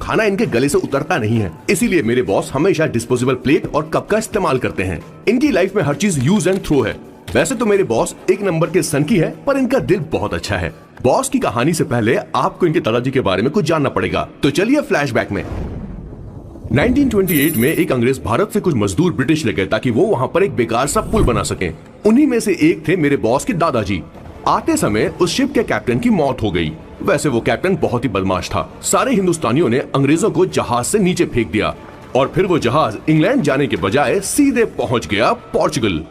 खाना इनके गले से उतरता नहीं है। इसीलिए मेरे बॉस हमेशा डिस्पोजेबल प्लेट और कप का इस्तेमाल करते हैं। इनकी लाइफ में हर चीज यूज एंड थ्रो है। वैसे तो मेरे बॉस एक नंबर के सनकी है, पर इनका दिल बहुत अच्छा है। बॉस की कहानी से पहले आपको इनके दादाजी के बारे में कुछ जानना पड़ेगा। तो चलिए फ्लैशबैक में। 1928 में एक अंग्रेज भारत से कुछ मजदूर ब्रिटिश ले गए ताकि वो वहां पर एक बेकार सा पुल बना सकें। उन्हीं में से एक थे मेरे बॉस के दादाजी। आते समय उस शिप के कैप्टन की मौत हो गई। वैसे वो कैप्टन बहुत ही बदमाश था। सारे हिंदुस्तानियों ने अंग्रेजों को जहाज से नीचे फेंक दिया और फिर वो जहाज इंग्लैंड जाने के बजाय सीधे पहुंच गया पोर्चुगल।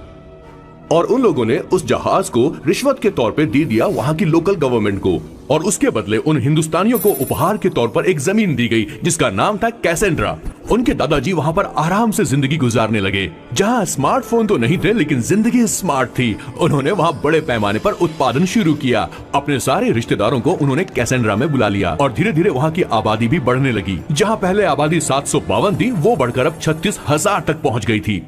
और उन लोगों ने उस जहाज को रिश्वत के तौर पे दे दिया वहां की लोकल गवर्नमेंट को, और उसके बदले उन हिंदुस्तानियों को उपहार के तौर पर एक जमीन दी गई जिसका नाम था कैसेंड्रा। उनके दादाजी वहां पर आराम से जिंदगी गुजारने लगे, जहां स्मार्टफोन तो नहीं थे लेकिन जिंदगी स्मार्ट थी। उन्होंने वहां बड़े पैमाने पर उत्पादन शुरू किया। अपने सारे रिश्तेदारों को उन्होंने कैसेंड्रा में बुला लिया और धीरे धीरे वहां की आबादी भी बढ़ने लगी। जहां पहले आबादी 752 थी, वो बढ़कर अब 36,000 तक पहुंच गई थी।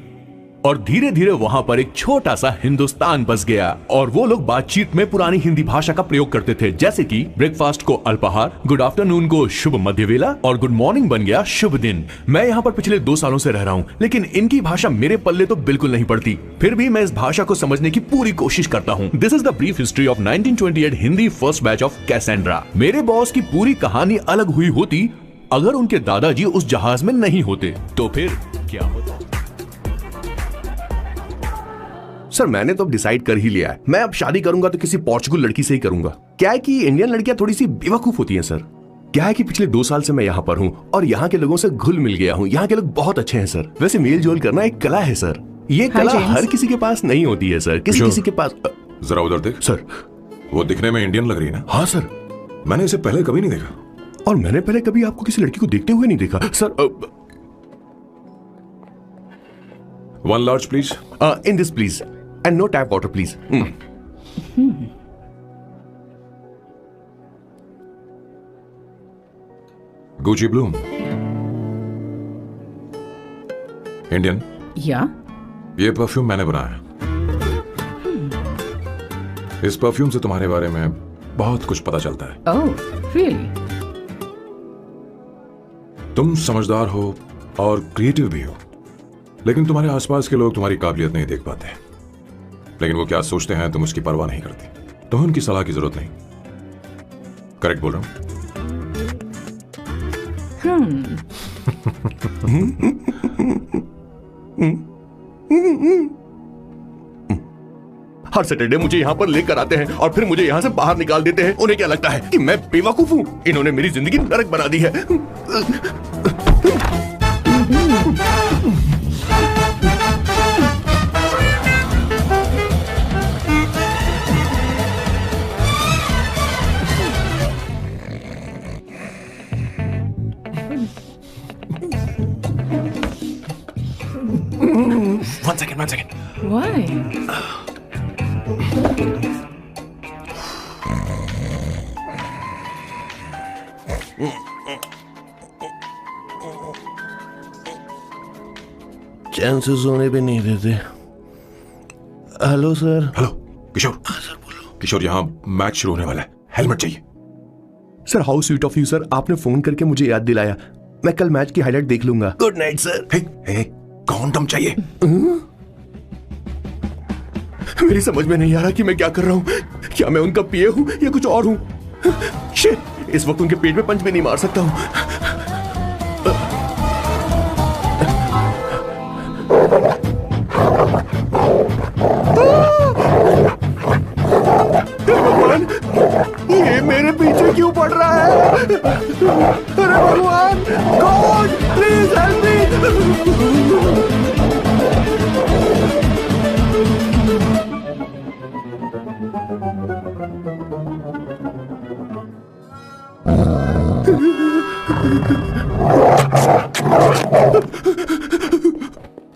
और धीरे धीरे वहां पर एक छोटा सा हिंदुस्तान बस गया और वो लोग बातचीत में पुरानी हिंदी भाषा का प्रयोग करते थे, जैसे कि ब्रेकफास्ट को अल्पाहार, गुड आफ्टरनून को शुभ मध्यवेला और गुड मॉर्निंग बन गया शुभ दिन। मैं यहाँ पर पिछले 2 सालों से रह रहा हूँ, लेकिन इनकी भाषा मेरे पल्ले तो बिल्कुल नहीं पड़ती। फिर भी मैं इस भाषा को समझने की पूरी कोशिश करता हूँ। This is the brief history of 1928 Hindi first batch of Cassandra. मेरे बॉस की पूरी कहानी अलग हुई होती अगर उनके दादाजी उस जहाज में नहीं होते। तो फिर क्या होता? सर मैंने तो अब डिसाइड कर ही लिया है। मैं अब शादी करूंगा तो किसी पोर्चुगल लड़की से ही करूंगा। क्या है कि इंडियन लड़कियां थोड़ी सी बेवकूफ होती हैं सर। क्या है कि पिछले 2 साल से मैं यहाँ पर हूँ और यहाँ के लोगों से घुल मिल गया हूँ। यहाँ के लोग बहुत अच्छे हैं सर। वैसे मेल जोल करना एक कला है सर। ये कला हर किसी के पास नहीं होती है सर। किसी के पास। जरा उधर देख सर। वो दिखने में इंडियन लग रही है ना? हाँ सर। मैंने इसे पहले कभी नहीं देखा। और मैंने पहले कभी आपको किसी लड़की को देखते हुए नहीं देखा sir. 1 large please. In this please. And no tap water, please. Gucci Bloom. Indian? Yeah. ये परफ्यूम मैंने बनाया। इस परफ्यूम से तुम्हारे बारे में बहुत कुछ पता चलता है। Oh, really? तुम समझदार हो और क्रिएटिव भी हो, लेकिन तुम्हारे आसपास के लोग तुम्हारी काबिलियत नहीं देख पाते। लेकिन वो क्या सोचते हैं तुम उसकी परवाह नहीं करती। तुम्हें उनकी सलाह की जरूरत नहीं। करेक्ट बोल रहा हूं? हर सैटरडे मुझे यहाँ पर लेकर आते हैं और फिर मुझे यहाँ से बाहर निकाल देते हैं। उन्हें क्या लगता है कि मैं बेवकूफ हूँ? इन्होंने मेरी जिंदगी नरक बना दी है। One second. Why? चैन से सोने भी नहीं देते। Hello sir. हेलो किशोर। सर बोलो। किशोर, यहाँ मैच शुरू होने वाला है, हेलमेट चाहिए। Sir how sweet of you sir, आपने फोन करके मुझे याद दिलाया। मैं कल मैच की हाईलाइट देख लूंगा। Good night sir. Hey, condom चाहिए। मेरी समझ में नहीं आ रहा कि मैं क्या कर रहा हूँ। क्या मैं उनका पिए हूँ या कुछ और हूँ? शिट, इस वक्त उनके पेट में पंच भी नहीं मार सकता हूँ। भगवान, ये मेरे पीछे क्यों पड़ रहा है? अरे भगवान, गॉड प्लीज हेल्प मी।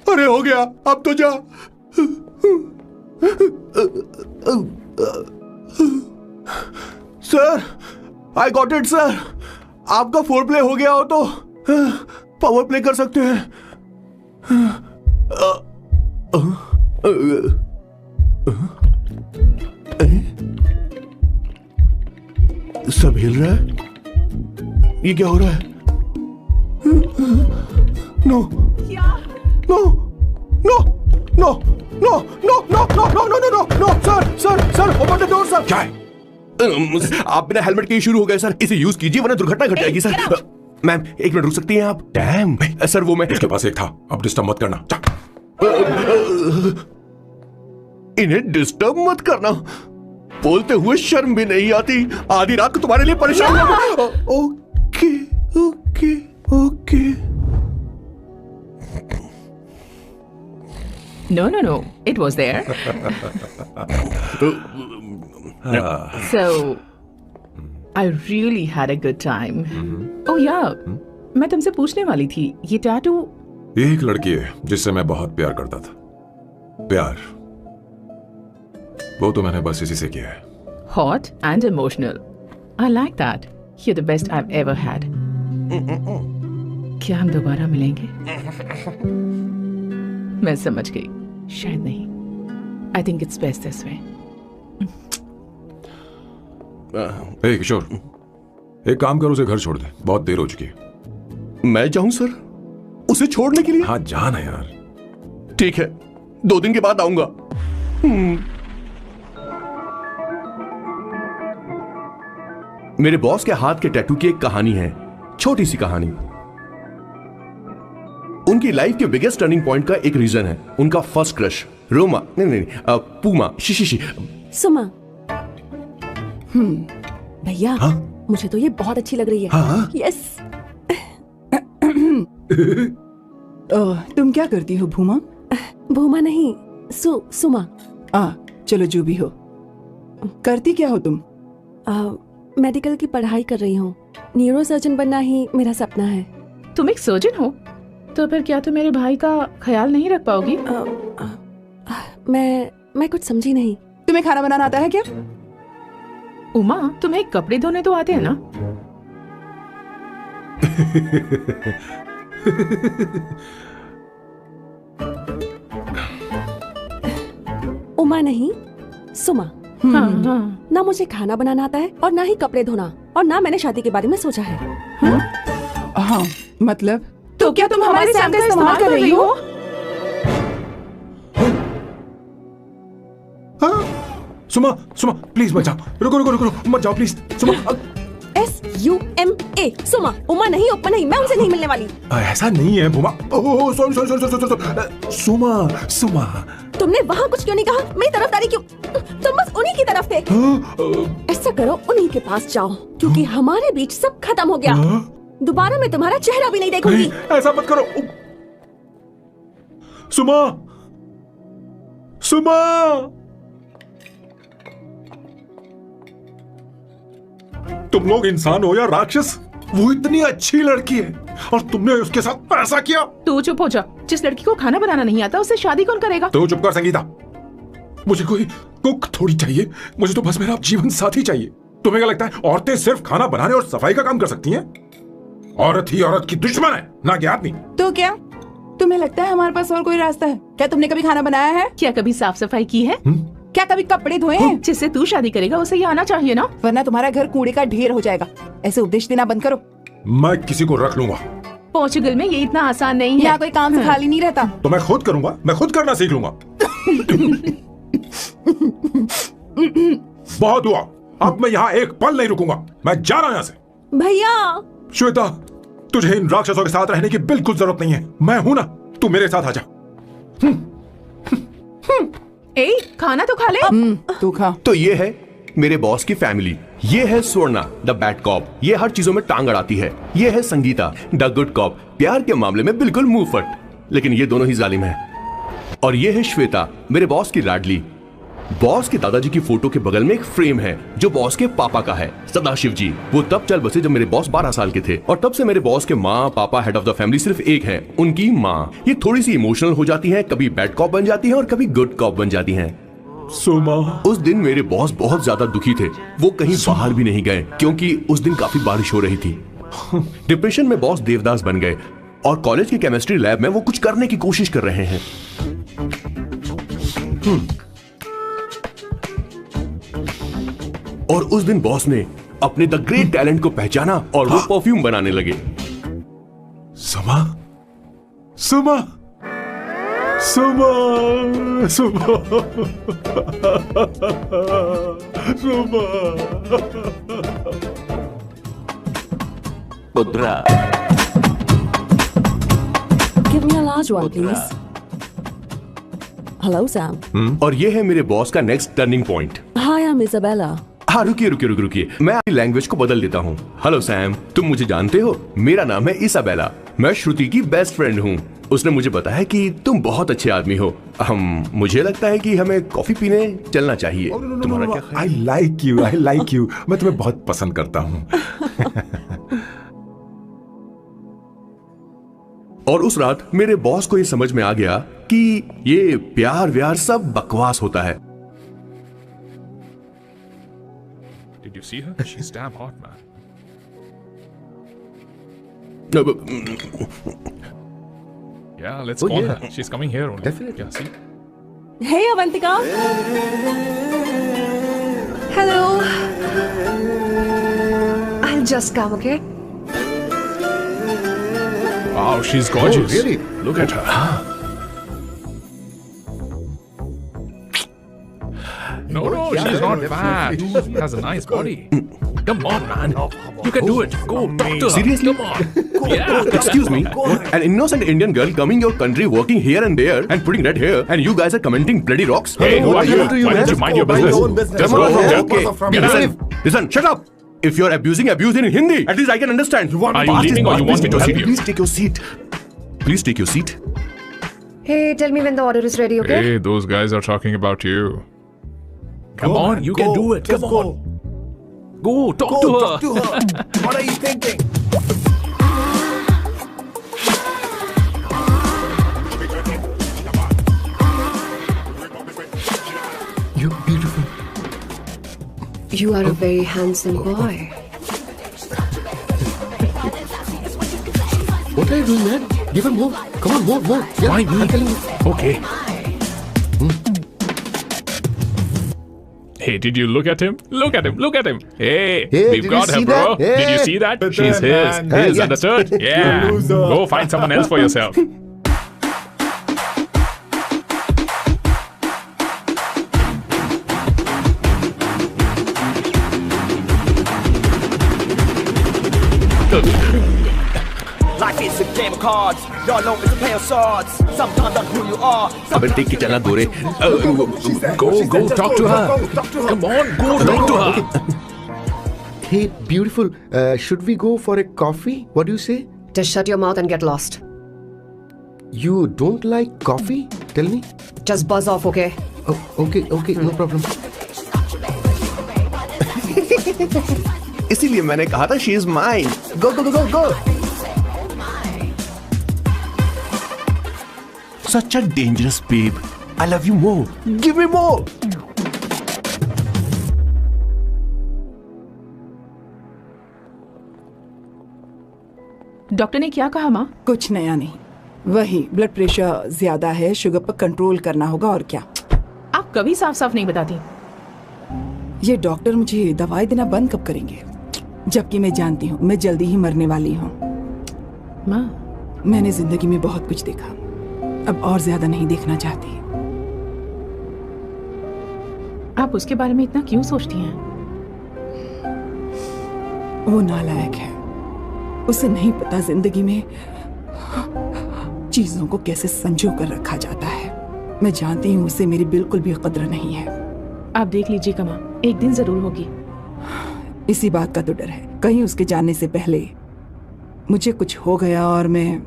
अरे हो गया, अब तो जा। Sir, I got it sir. आपका फोर प्ले हो गया हो तो पावर प्ले कर सकते हैं। सब हिल रहा है। ये क्या हो रहा है? No no no no no no no no no no no no no sir open the door sir. क्या है? आप बिना हेलमेट के ही शुरू हो गए सर। इसे यूज कीजिए वरना दुर्घटना घट जाएगी सर। मैम एक मिनट रुक सकती हैं आप? डैम सर वो मैं उसके पास एक था, अब डिस्टर्ब मत करना। जा। इन्हें डिस्टर्ब मत करना। बोलते हुए शर्म भी नहीं आती। आधी रात को तुम्हारे लिए परेशान हो। Okay okay okay. No. It was there. So, I really had a good time. Oh yeah, मैं तुमसे पूछने वाली थी, ये टैटू। ये एक लड़की है जिससे मैं बहुत प्यार करता था। प्यार वो तो मैंने बस इसी से किया है। Hot and emotional. I like that. You're the best I've ever had. क्या हम दोबारा मिलेंगे? मैं समझ गई, शायद नहीं। I think it's best this way. ए किशोर, एक काम कर, उसे घर छोड़ दे, बहुत देर हो चुकी है। मैं जाऊं सर उसे छोड़ने के लिए? हाँ जाना यार। ठीक है, 2 दिन के बाद आऊंगा। मेरे बॉस के हाथ के टैटू की एक कहानी है, छोटी सी कहानी। उनकी लाइफ के बिगेस्ट टर्निंग पॉइंट का एक रीजन है उनका फर्स्ट क्रश रोमा नहीं पूमा शी। सुमा। भैया हाँ? मुझे तो ये बहुत अच्छी लग रही है। हाँ? यस। तुम क्या करती हो भूमा? भूमा नहीं, सुमा। चलो जो भी हो। करती क्या हो तुम? मेडिकल की पढ़ाई कर रही हूँ। न्यूरो सर्जन बनना ही मेरा सपना है। तुम एक सर्जन हो, तो फिर क्या तुम मेरे भाई का ख्याल नहीं रख पाओगी? मैं कुछ समझी नहीं। तुम्हें खाना बनाना आता है क्या? उमा, तुम्हें कपड़े धोने तो आते हैं ना? उमा नहीं, सुमा। हाँ। ना मुझे खाना बनाना आता है और ना ही कपड़े धोना, और ना मैंने शादी के बारे में सोचा है। हाँ मतलब तो क्या तुम हमारे सैम का इस्तेमाल कर रही हो? सुमा प्लीज मत जाओ, रुको मत जाओ प्लीज। सुमा SUMA, सुमा। उमा नहीं, उपमा नहीं, मैं उनसे नहीं मिलने वाली। ऐसा नहीं है भूमा। सॉरी। सुमा तुमने वहाँ कुछ क्यों नहीं कहा? मेरी तरफदारी क्यों? तुम बस उन्हीं की तरफ थे। ऐसा करो, उन्हीं के पास जाओ, क्योंकि हमारे बीच सब खत्म हो गया। दोबारा मैं तुम्हारा चेहरा भी नहीं देखूंगी। ऐसा मत करो सुमा। तुम लोग इंसान हो या राक्षस? वो इतनी अच्छी लड़की है और तुमने उसके साथ ऐसा किया। तू चुप हो जा। जिस लड़की को खाना बनाना नहीं आता उससे शादी कौन करेगा? तो चुप कर संगीता। मुझे कोई कुक थोड़ी चाहिए, मुझे तो बस मेरा जीवन साथी चाहिए। तुम्हें क्या लगता है औरतें सिर्फ खाना बनाने और सफाई का काम कर सकती हैं? औरत ही औरत की दुश्मन है, ना कि आदमी। तो क्या तुम्हें लगता है हमारे पास और कोई रास्ता है? क्या तुमने कभी खाना बनाया है? क्या कभी साफ सफाई की है? क्या कभी कपड़े धोए हैं? जिससे तू शादी करेगा उसे ये आना चाहिए ना, वरना तुम्हारा घर कूड़े का ढेर हो जाएगा। ऐसे उपदेश देना बंद करो। मैं किसी को रख लूंगा। पोर्चुगल में ये इतना आसान नहीं है। यहाँ कोई काम से खाली नहीं रहता। तो मैं खुद करूंगा, मैं खुद करना सीख लूंगा। बहुत हुआ, अब मैं यहाँ एक पल नहीं रुकूंगा। मैं जा रहा हूं यहाँ से। भैया श्वेता, तुझे इन राक्षसों के साथ रहने की बिल्कुल जरूरत नहीं है। मैं हूं ना, तू मेरे साथ आ जा। ए, खाना तो खा ले। तू खा। तो ये है मेरे बॉस की फैमिली। ये है स्वर्णा द बैड कॉप, ये हर चीजों में टांग अड़ाती है। ये है संगीता द गुड कॉप, प्यार के मामले में बिल्कुल मुंह फट, लेकिन ये दोनों ही जालिम है। और ये है श्वेता, मेरे बॉस की लाडली। बॉस के दादाजी की फोटो के बगल में एक फ्रेम है जो बॉस के पापा का है, सदाशिव जी। वो तब चल बसे जब मेरे बॉस 12 साल के थे, और तब से मेरे बॉस के माँ पापा हेड ऑफ द फैमिली सिर्फ एक है, उनकी माँ। ये थोड़ी सी इमोशनल हो जाती है, कभी बैड कॉप बन जाती है और कभी गुड कॉप बन जाती है। सुमा, उस दिन मेरे बॉस बहुत ज्यादा दुखी थे। वो कहीं बाहर भी नहीं गए क्योंकि उस दिन काफी बारिश हो रही थी। डिप्रेशन में बॉस देवदास बन गए और कॉलेज की केमिस्ट्री लैब में वो कुछ करने की कोशिश कर रहे हैं। और उस दिन बॉस ने अपने द ग्रेट टैलेंट को पहचाना और वो परफ्यूम बनाने लगे। सुमा, सुमा, सुमा, सुमा, सुमा। पुत्रा, Give me a large one, please. Hello, Sam. और ये है मेरे बॉस का next turning point. Hi, I'm Isabella. हाँ, रुकिए, मैं आपकी लैंग्वेज को बदल देता हूँ। हेलो सैम, तुम मुझे जानते हो? मेरा नाम है इसाबेला। मैं श्रुति की बेस्ट फ्रेंड हूँ। उसने मुझे बताया कि तुम बहुत अच्छे आदमी हो। मुझे लगता है कि हमें कॉफी पीने चलना चाहिए। तुम्हारा क्या ख्याल? आई लाइक यू, मैं तुम्हें बहुत पसंद करता हूँ। और उस रात मेरे बॉस को ये समझ में आ गया कि ये प्यार व्यार सब बकवास होता है। Did you see her? She's damn hot, man. Yeah, let's call her. She's coming here only. Definitely. Yeah, see? Hey, Avantika. Hello. I'll just come, okay? Wow, she's gorgeous. Oh, really? Look at her. No, she's not fat. She has a nice body. Come on, man. You can do it. Go, talk to her. Seriously? Come on. Yeah. Excuse me, an innocent Indian girl coming your country, working here and there, and putting red hair, and you guys are commenting bloody rocks. Hey, who are you? happened to you, Why don't man? you mind your Mind business? your own business. Just Come go on, from here. okay. Get out. Listen, shut up. If you're abuse in Hindi, at least I can understand. Are you leaving or you want me to sit here? Please take your seat. Please take your seat. Hey, tell me when the order is ready, okay? Hey, those guys are talking about you. Come on, you can do it. Come on. Go, talk to her. What are you thinking? You're beautiful. You are a very handsome boy. What are you doing, man? Give him more. Come on, more. Yeah, Why me? I'm telling you. Okay. Hey, did you look at him? Look at him. Hey, Hey, we've did got you her, see bro. that? Hey. Did you see that? She's his. Hey, yeah. Understood? Yeah. Go find someone else for yourself. Life is a game of cards. Y'all know it's a play of swords. Sometimes I'm who you are. अबे take के चलना दूर है। Go, talk to her. Come on, go, talk to her. Hey, beautiful. Should we go for a coffee? What do you say? Just shut your mouth and get lost. You don't like coffee? Tell me. Just buzz off, okay? Oh, okay, no problem. इसीलिए मैंने कहा था she is mine. Go. Such a dangerous babe. I love you more. Give me more. Doctor ने क्या कहा माँ? कुछ नया नहीं, वही ब्लड प्रेशर ज्यादा है, शुगर पर कंट्रोल करना होगा और क्या। आप कभी साफ साफ नहीं बताती। ये डॉक्टर मुझे दवाई देना बंद कब करेंगे, जबकि मैं जानती हूँ मैं जल्दी ही मरने वाली हूँ। माँ, मैंने जिंदगी में बहुत कुछ देखा, अब और ज्यादा नहीं देखना चाहती। आप उसके बारे में इतना क्यों सोचती हैं? वो नालायक है, उसे नहीं पता जिंदगी में चीजों को कैसे संजो कर रखा जाता है। मैं जानती हूँ उसे मेरी बिल्कुल भी कद्र नहीं है। आप देख लीजिएगा माँ, एक दिन जरूर होगी। इसी बात का तो डर है, कहीं उसके जाने से पहले मुझे कुछ हो गया और मैं,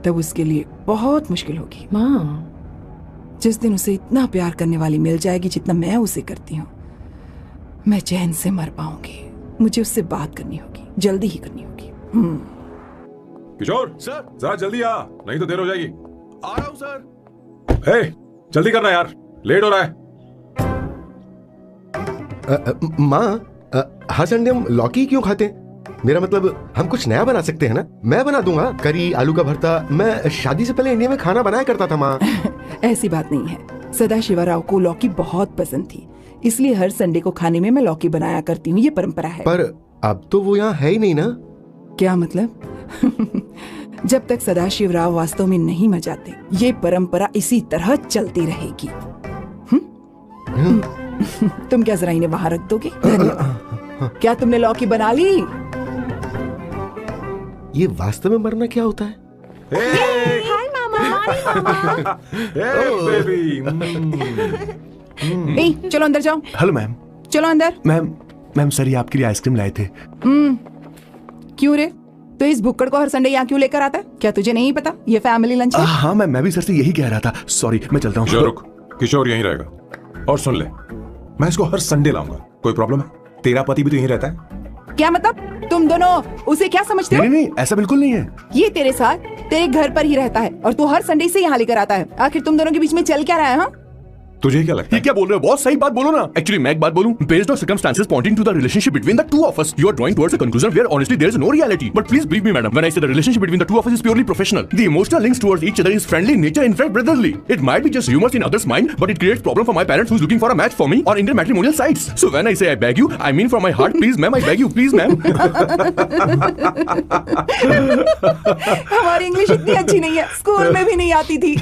तब उसके लिए बहुत मुश्किल होगी। माँ, जिस दिन उसे इतना प्यार करने वाली मिल जाएगी जितना मैं उसे करती हूँ, मैं चैन से मर पाऊंगी। मुझे उससे बात करनी होगी, जल्दी ही करनी होगी। किशोर सर। जरा जल्दी आ, नहीं तो देर हो जाएगी। आ रहा हूँ सर। हे, जल्दी करना यार, लेट हो रहा है। माँ, हर संडे हम लौकी क्यों खाते हैं? मेरा मतलब हम कुछ नया बना सकते हैं ना। मैं बना दूंगा करी, आलू का भरता। मैं शादी से पहले इंडिया में खाना बनाया करता था माँ। ऐसी बात नहीं है, सदाशिवराव को लौकी बहुत पसंद थी, इसलिए हर संडे को खाने में मैं लौकी बनाया करती हूँ। ये परंपरा है। पर अब तो वो यहाँ है ही नहीं ना। क्या मतलब? जब तक सदाशिव राव वास्तव में नहीं मर जाते, ये परंपरा इसी तरह चलती रहेगी। तुम क्या जरा इन्हें वहां रख दोगे? धन्यवाद। क्या तुमने लौकी बना ली? ये वास्तव में मरना क्या होता है? हाय मामा। ए, चलो अंदर जाओ। Hello ma'am. चलो अंदर। मैम सर ये आपके लिए आइसक्रीम लाए थे। क्यों रे? तो इस भुक्कड़ को हर संडे यहाँ क्यों लेकर आता है? क्या तुझे नहीं पता ये फैमिली लंच है? हाँ मैम, मैं भी सर से यही कह रहा था। सॉरी, मैं चलता हूँ। रुक, किशोर यहीं रहेगा। और सुन ले, मैं इसको हर संडे लाऊंगा। कोई प्रॉब्लम है? तेरा पति भी तो यहीं रहता है। क्या मतलब? तुम दोनों उसे क्या समझते हो? नहीं, ऐसा बिल्कुल नहीं है। ये तेरे साथ तेरे घर पर ही रहता है और तू हर संडे से यहाँ लेकर आता है। आखिर तुम दोनों के बीच में चल क्या रहा है? हाँ, तुझे क्या लगता है? ये क्या बोल रहे हो बॉस? सही बात बोलो ना। एक्चुअली मैं एक बात बोलूं, based on circumstances pointing to the relationship between the two of us, you are drawing towards a conclusion where honestly there is no reality. But please believe me madam, when I say the relationship between the two of us is purely professional, the emotional links towards each other is friendly in nature, in fact brotherly. It might be just humours in others mind, but it creates problem for my parents who is looking for a match for me on Indian matrimonial sites. So when I say I beg you, I mean from my heart, please ma'am, I beg you, please ma'am. हमारी English इतनी अच्छी नहीं है, school में भी नहीं आती थी।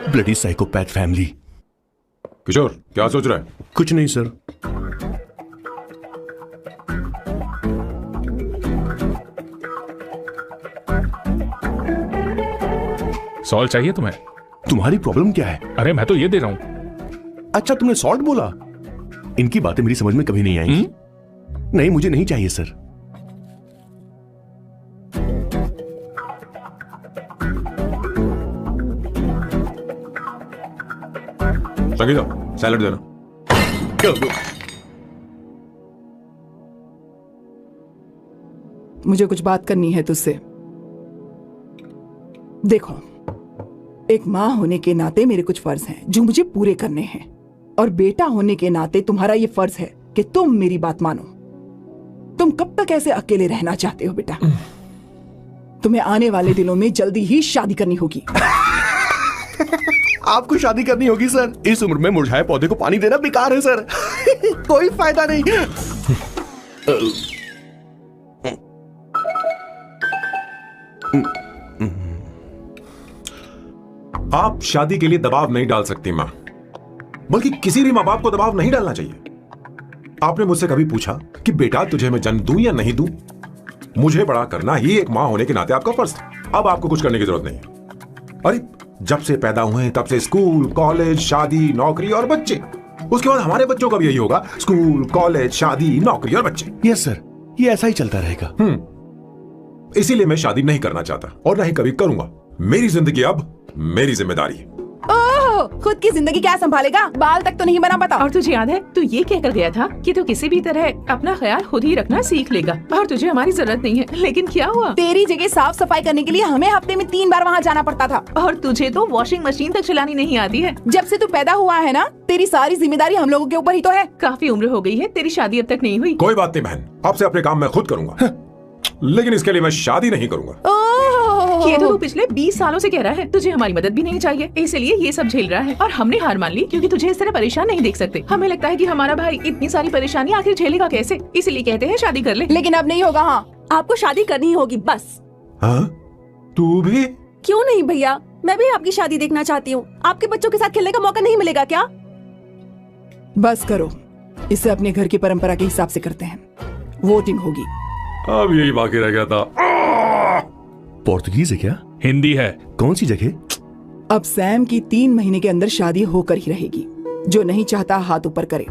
Bloody psychopath family. किशोर क्या सोच रहा है? कुछ नहीं सर। सॉल्ट चाहिए तुम्हें? तुम्हारी प्रॉब्लम क्या है? अरे मैं तो ये दे रहा हूं। अच्छा तुमने सॉल्ट बोला? इनकी बातें मेरी समझ में कभी नहीं आएंगी। नहीं, मुझे नहीं चाहिए सर। संगीता, सैलेड देना। मुझे कुछ बात करनी है तुझसे। देखो, एक माँ होने के नाते मेरे कुछ फर्ज हैं जो मुझे पूरे करने हैं, और बेटा होने के नाते तुम्हारा ये फर्ज है कि तुम मेरी बात मानो। तुम कब तक ऐसे अकेले रहना चाहते हो बेटा? तुम्हें आने वाले दिनों में जल्दी ही शादी करनी होगी। आपको शादी करनी होगी सर? इस उम्र में मुरझाए पौधे को पानी देना बेकार है सर। कोई फायदा नहीं। आप शादी के लिए दबाव नहीं डाल सकती मां, बल्कि किसी भी मां बाप को दबाव नहीं डालना चाहिए। आपने मुझसे कभी पूछा कि बेटा तुझे मैं जन्म दूं या नहीं दूं? मुझे बड़ा करना ही एक मां होने के नाते आपका फर्ज था। अब आपको कुछ करने की जरूरत नहीं है। अरे जब से पैदा हुए तब से स्कूल, कॉलेज, शादी, नौकरी और बच्चे। उसके बाद हमारे बच्चों का भी यही होगा, स्कूल, कॉलेज, शादी, नौकरी और बच्चे। यस सर, ये ऐसा ही चलता रहेगा। इसीलिए मैं शादी नहीं करना चाहता और ना ही कभी करूंगा। मेरी जिंदगी अब मेरी जिम्मेदारी है। ओह, खुद की जिंदगी क्या संभालेगा? बाल तक तो नहीं बना पता। और तुझे याद है तू ये कहकर गया था कि तू किसी भी तरह अपना ख्याल खुद ही रखना सीख लेगा और तुझे हमारी जरूरत नहीं है। लेकिन क्या हुआ? तेरी जगह साफ सफाई करने के लिए हमें हफ्ते में 3 बार वहाँ जाना पड़ता था। और तुझे तो वॉशिंग मशीन तक चलानी नहीं आती है। जब से तू पैदा हुआ है ना, तेरी सारी जिम्मेदारी हम लोगों के ऊपर ही तो है। काफी उम्र हो गई है, तेरी शादी अब तक नहीं हुई। कोई बात नहीं बहन, आपसे अपने काम मैं खुद करूंगा, लेकिन इसके लिए मैं शादी नहीं करूंगा। ये तो तू पिछले 20 सालों से कह रहा है। तुझे हमारी मदद भी नहीं चाहिए, इसलिए ये सब झेल रहा है। और हमने हार मान ली क्योंकि तुझे इस तरह परेशान नहीं देख सकते। हमें लगता है कि हमारा भाई इतनी सारी परेशानी आखिर झेलेगा कैसे, इसलिए कहते हैं शादी कर ले। लेकिन अब नहीं होगा। हाँ, आपको शादी करनी होगी बस। हाँ? तू भी? क्यों नहीं भैया, मैं भी आपकी शादी देखना चाहती हूँ। आपके बच्चों के साथ खेलने का मौका नहीं मिलेगा क्या? बस करो, इसे अपने घर की परंपरा के हिसाब से करते हैं। वोटिंग होगी। अब यही बाकी रह गया था। पोर्तुगीज है क्या? हिंदी है। कौन सी जगह? अब सैम की 3 महीने के अंदर शादी होकर ही रहेगी। जो नहीं चाहता हाथ ऊपर करे।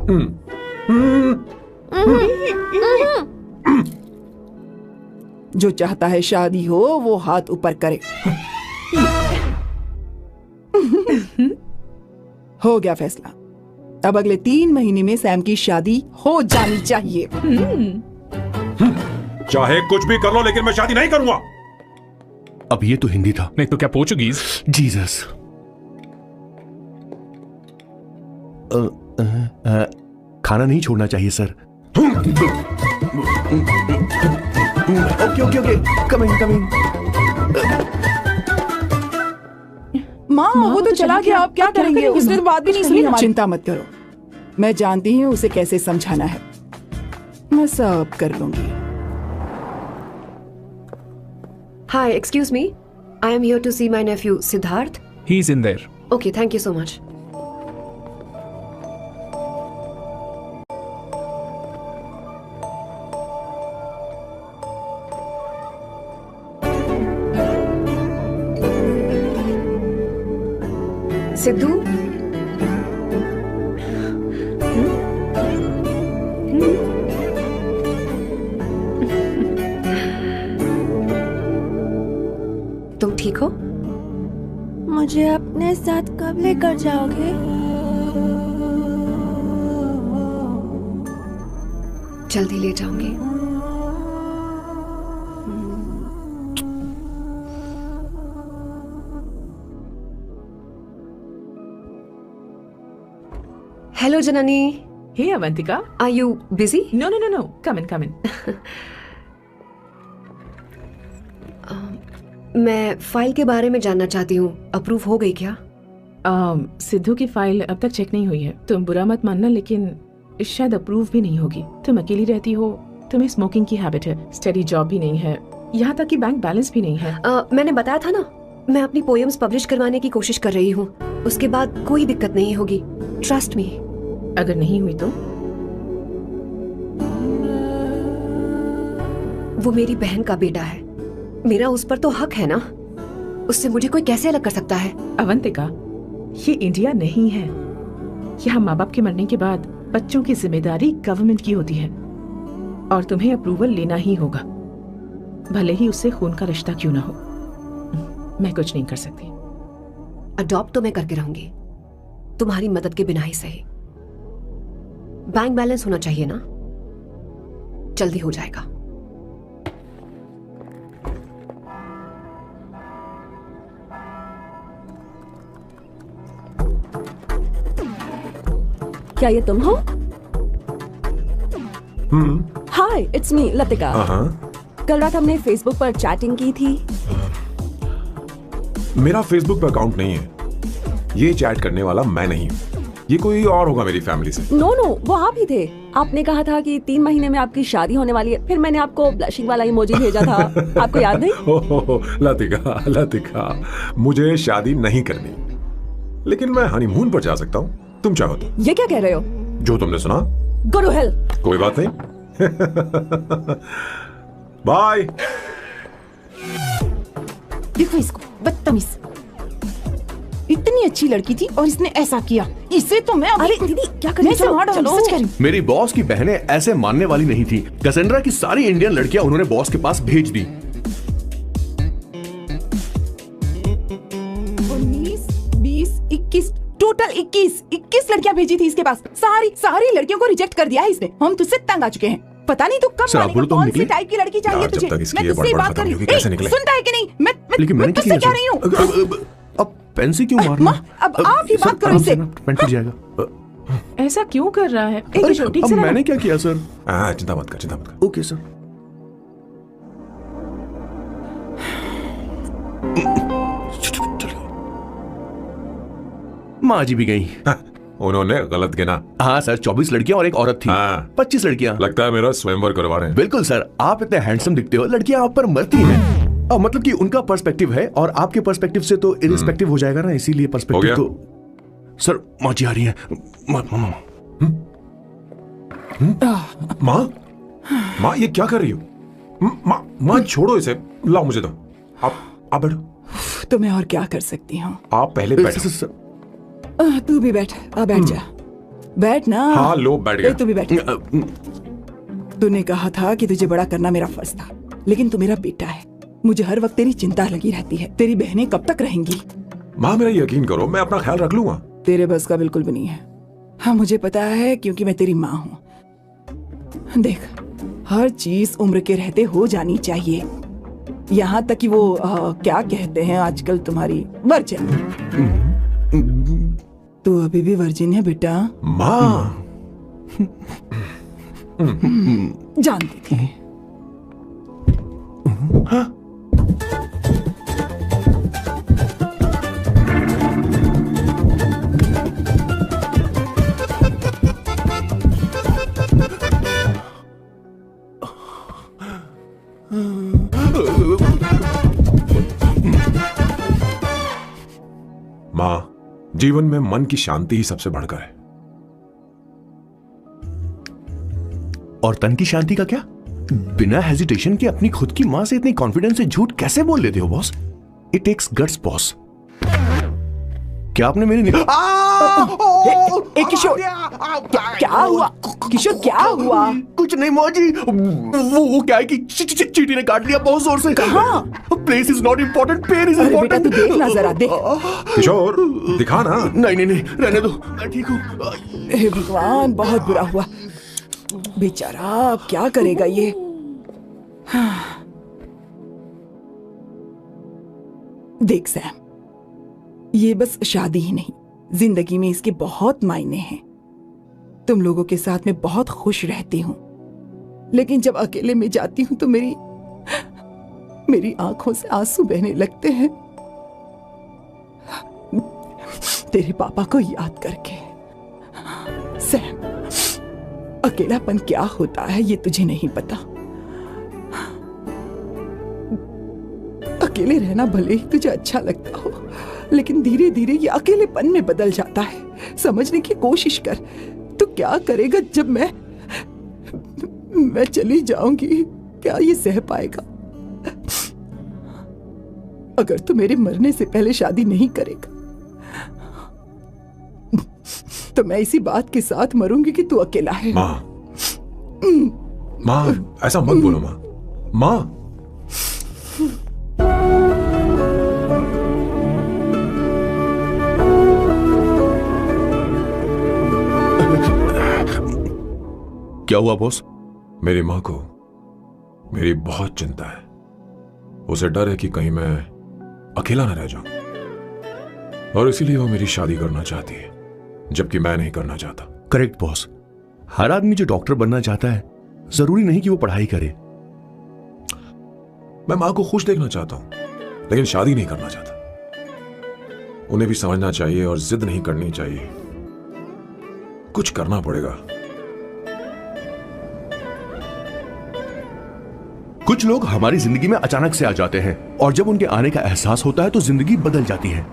जो चाहता है शादी हो वो हाथ ऊपर करे। हो गया फैसला। अब अगले 3 महीने में सैम की शादी हो जानी चाहिए। चाहे कुछ भी कर लो, लेकिन मैं शादी नहीं करूंगा। अब ये तो हिंदी था। नहीं तो क्या पोर्चुगीज? जीसस। खाना नहीं छोड़ना चाहिए सर। Okay, coming. माँ वो तो चला गया, अब क्या करेंगे? उसने तो बात भी नहीं सुनी हमारी। चिंता मत करो, मैं जानती हूँ उसे कैसे समझाना है। मैं सब कर लूंगी। Hi, excuse me. I am here to see my nephew Siddharth. He's in there. Okay, thank you so much. Sidhu, तुम ठीक हो? मुझे अपने साथ कब लेकर जाओगे? जल्दी ले जाऊंगी। Hello Janani. Hey Avantika. Are you busy? No. Come in. मैं फाइल के बारे में जानना चाहती हूँ, अप्रूव हो गई क्या? सिद्धू की फाइल अब तक चेक नहीं हुई है। तुम बुरा मत मानना, लेकिन शायद अप्रूव भी नहीं होगी। तुम अकेली रहती हो, तुम्हें स्मोकिंग की हैबिट है, स्टडी जॉब भी नहीं है, यहाँ तक कि बैंक बैलेंस भी नहीं है। मैंने बताया था ना, मैं अपनी पोएम्स पब्लिश करवाने की कोशिश कर रही हूँ। उसके बाद कोई दिक्कत नहीं होगी, ट्रस्ट मी। अगर नहीं हुई तो? वो मेरी बहन का बेटा है, मेरा उस पर तो हक है ना। उससे मुझे कोई कैसे अलग कर सकता है? अवंतिका, ये इंडिया नहीं है। यहाँ माँ बाप के मरने के बाद बच्चों की जिम्मेदारी गवर्नमेंट की होती है और तुम्हें अप्रूवल लेना ही होगा, भले ही उससे खून का रिश्ता क्यों ना हो। मैं कुछ नहीं कर सकती। अडॉप्ट तो मैं करके रहूंगी, तुम्हारी मदद के बिना ही सही। बैंक बैलेंस होना चाहिए ना, जल्दी हो जाएगा। क्या ये तुम हो? हाय, इट्स मी लतिका। कल रात हमने फेसबुक पर चैटिंग की थी। मेरा फेसबुक पर अकाउंट नहीं है, ये चैट करने वाला मैं नहीं हूँ, ये कोई और होगा मेरी फैमिली से। नो, वो आप ही थे। आपने कहा था कि 3 महीने में आपकी शादी होने वाली है। फिर मैंने आपको ब्लशिंग वाला इमोजी भेजा था, आपको याद नहीं? ओहो, लतिका, मुझे शादी नहीं करनी, लेकिन मैं हनीमून पर जा सकता हूँ, तुम चाहो तो। ये क्या कह रहे हो? जो तुमने सुना। Go to hell. कोई बात नहीं। बाय। देखो इसको, बदतमीज। इतनी अच्छी लड़की थी और इसने ऐसा किया। इसे तो मैं अरे दीदी क्या कर रही हो? चलो, सच कह रही हूं। मेरी बॉस की बहनें ऐसे मानने वाली नहीं थी। कैसेंड्रा की सारी इंडियन लड़कियां उन्होंने बॉस के पास भेज दी। 19, 20, 21 टोटल 21 लड़कियां भेजी थी इसके पास। सारी लड़कियों को रिजेक्ट कर दिया है इसने। हम तुझसे तंग आ चुके हैं। पता नहीं तू कब मानेगा, कौन सी टाइप की लड़की चाहिए तुझे। मैं तुझसे बात कर रही हूँ, सुनता है कि नहीं? मैं तुझसे कह रही हूँ। अब पेंसी क्यों मारना? अब आप ही बात करो इससे। पेन टूट जाएगा। ऐसा क्यों कर रहा है? एक छोटी अब मैंने क्या किया सर? चिंता मत कर। Okay sir. माँ जी भी गई। उन्होंने गलत गिना। हाँ सर, 24 लड़कियां और एक औरत थी। 25 लड़कियां। लगता है मेरा स्वयंवर करवा रहे हैं। बिल्कुल सर, आप इतने हैंडसम दिखते हो, लड़कियां आप पर मरती हैं। मतलब कि उनका पर्सपेक्टिव है और आपके पर्सपेक्टिव से तो इरिस्पेक्टिव हो जाएगा ना, इसीलिए पर्सपेक्टिव तो। सर माँ जी आ रही है। माँ ये क्या कर रही हो? माँ छोड़ो इसे, लाओ मुझे दो। आप बैठो। तो मैं और क्या कर सकती हूँ? आप पहले बैठो। तू भी बैठ, बैठ जा, बैठ ना। हाँ लो, बैठ गया। तू भी बैठ। तूने कहा था कि तुझे बड़ा करना मेरा फर्ज था, लेकिन तू मेरा बेटा है। मुझे हर वक्त तेरी चिंता लगी रहती है। तेरी बहनें कब तक रहेंगी? माँ मेरा यकीन करो, मैं अपना ख्याल रख लूंगा। तेरे बस का बिल्कुल भी नहीं है। हाँ मुझे पता है, क्योंकि मैं तेरी माँ हूँ। देख, हर चीज उम्र के रहते हो जानी चाहिए, यहाँ तक कि वो क्या कहते हैं आजकल तुम्हारी वर्जिन। तू अभी भी वर्जिन है बेटा। माँ जानती थी। हाँ? जीवन में मन की शांति ही सबसे बढ़कर है। और तन की शांति का क्या? बिना हेजिटेशन के अपनी खुद की मां से इतनी कॉन्फिडेंस से झूठ कैसे बोल लेते हो boss? It takes guts boss. क्या आपने मेरी किशोर, क्या हुआ? किशोर क्या हुआ? कुछ नहीं मौजी, वो क्या है कि चींटी ने काट लिया बहुत जोर से। कहाँ? Place is not important, pen is अरे बेटा इम्पोर्टेंट। तू देख ना जरा, देख। किशोर दिखा ना। नहीं रहने दो, मैं ठीक हूँ। हे भगवान, बहुत बुरा हुआ बेचारा। अब क्या करेगा ये? देख सैम, ये बस शादी ही नहीं, जिंदगी में इसके बहुत मायने हैं। तुम लोगों के साथ मैं बहुत खुश रहती हूँ, लेकिन जब अकेले में जाती हूँ तो मेरी आंखों से आंसू बहने लगते हैं, तेरे पापा को याद करके। सैम, अकेलापन क्या होता है ये तुझे नहीं पता। अकेले रहना भले ही तुझे अच्छा लगता हो, लेकिन धीरे धीरे ये अकेलेपन में बदल जाता है। समझने की कोशिश कर। तो क्या करेगा जब मैं चली जाऊंगी? क्या ये सह पाएगा? अगर तू मेरे मरने से पहले शादी नहीं करेगा तो मैं इसी बात के साथ मरूंगी कि तू अकेला है। माँ, ऐसा मत बोलो माँ। माँ, क्या हुआ बॉस? मेरी माँ को मेरी बहुत चिंता है। उसे डर है कि कहीं मैं अकेला न रह जाऊं, और इसीलिए वो मेरी शादी करना चाहती है, जबकि मैं नहीं करना चाहता। Correct boss. हर आदमी जो डॉक्टर बनना चाहता है, जरूरी नहीं कि वो पढ़ाई करे। मैं माँ को खुश देखना चाहता हूं, लेकिन शादी नहीं करना चाहता। उन्हें भी समझना चाहिए और जिद नहीं करनी चाहिए। कुछ करना पड़ेगा। कुछ लोग हमारी जिंदगी में अचानक से आ जाते हैं, और जब उनके आने का एहसास होता है तो जिंदगी बदल जाती है।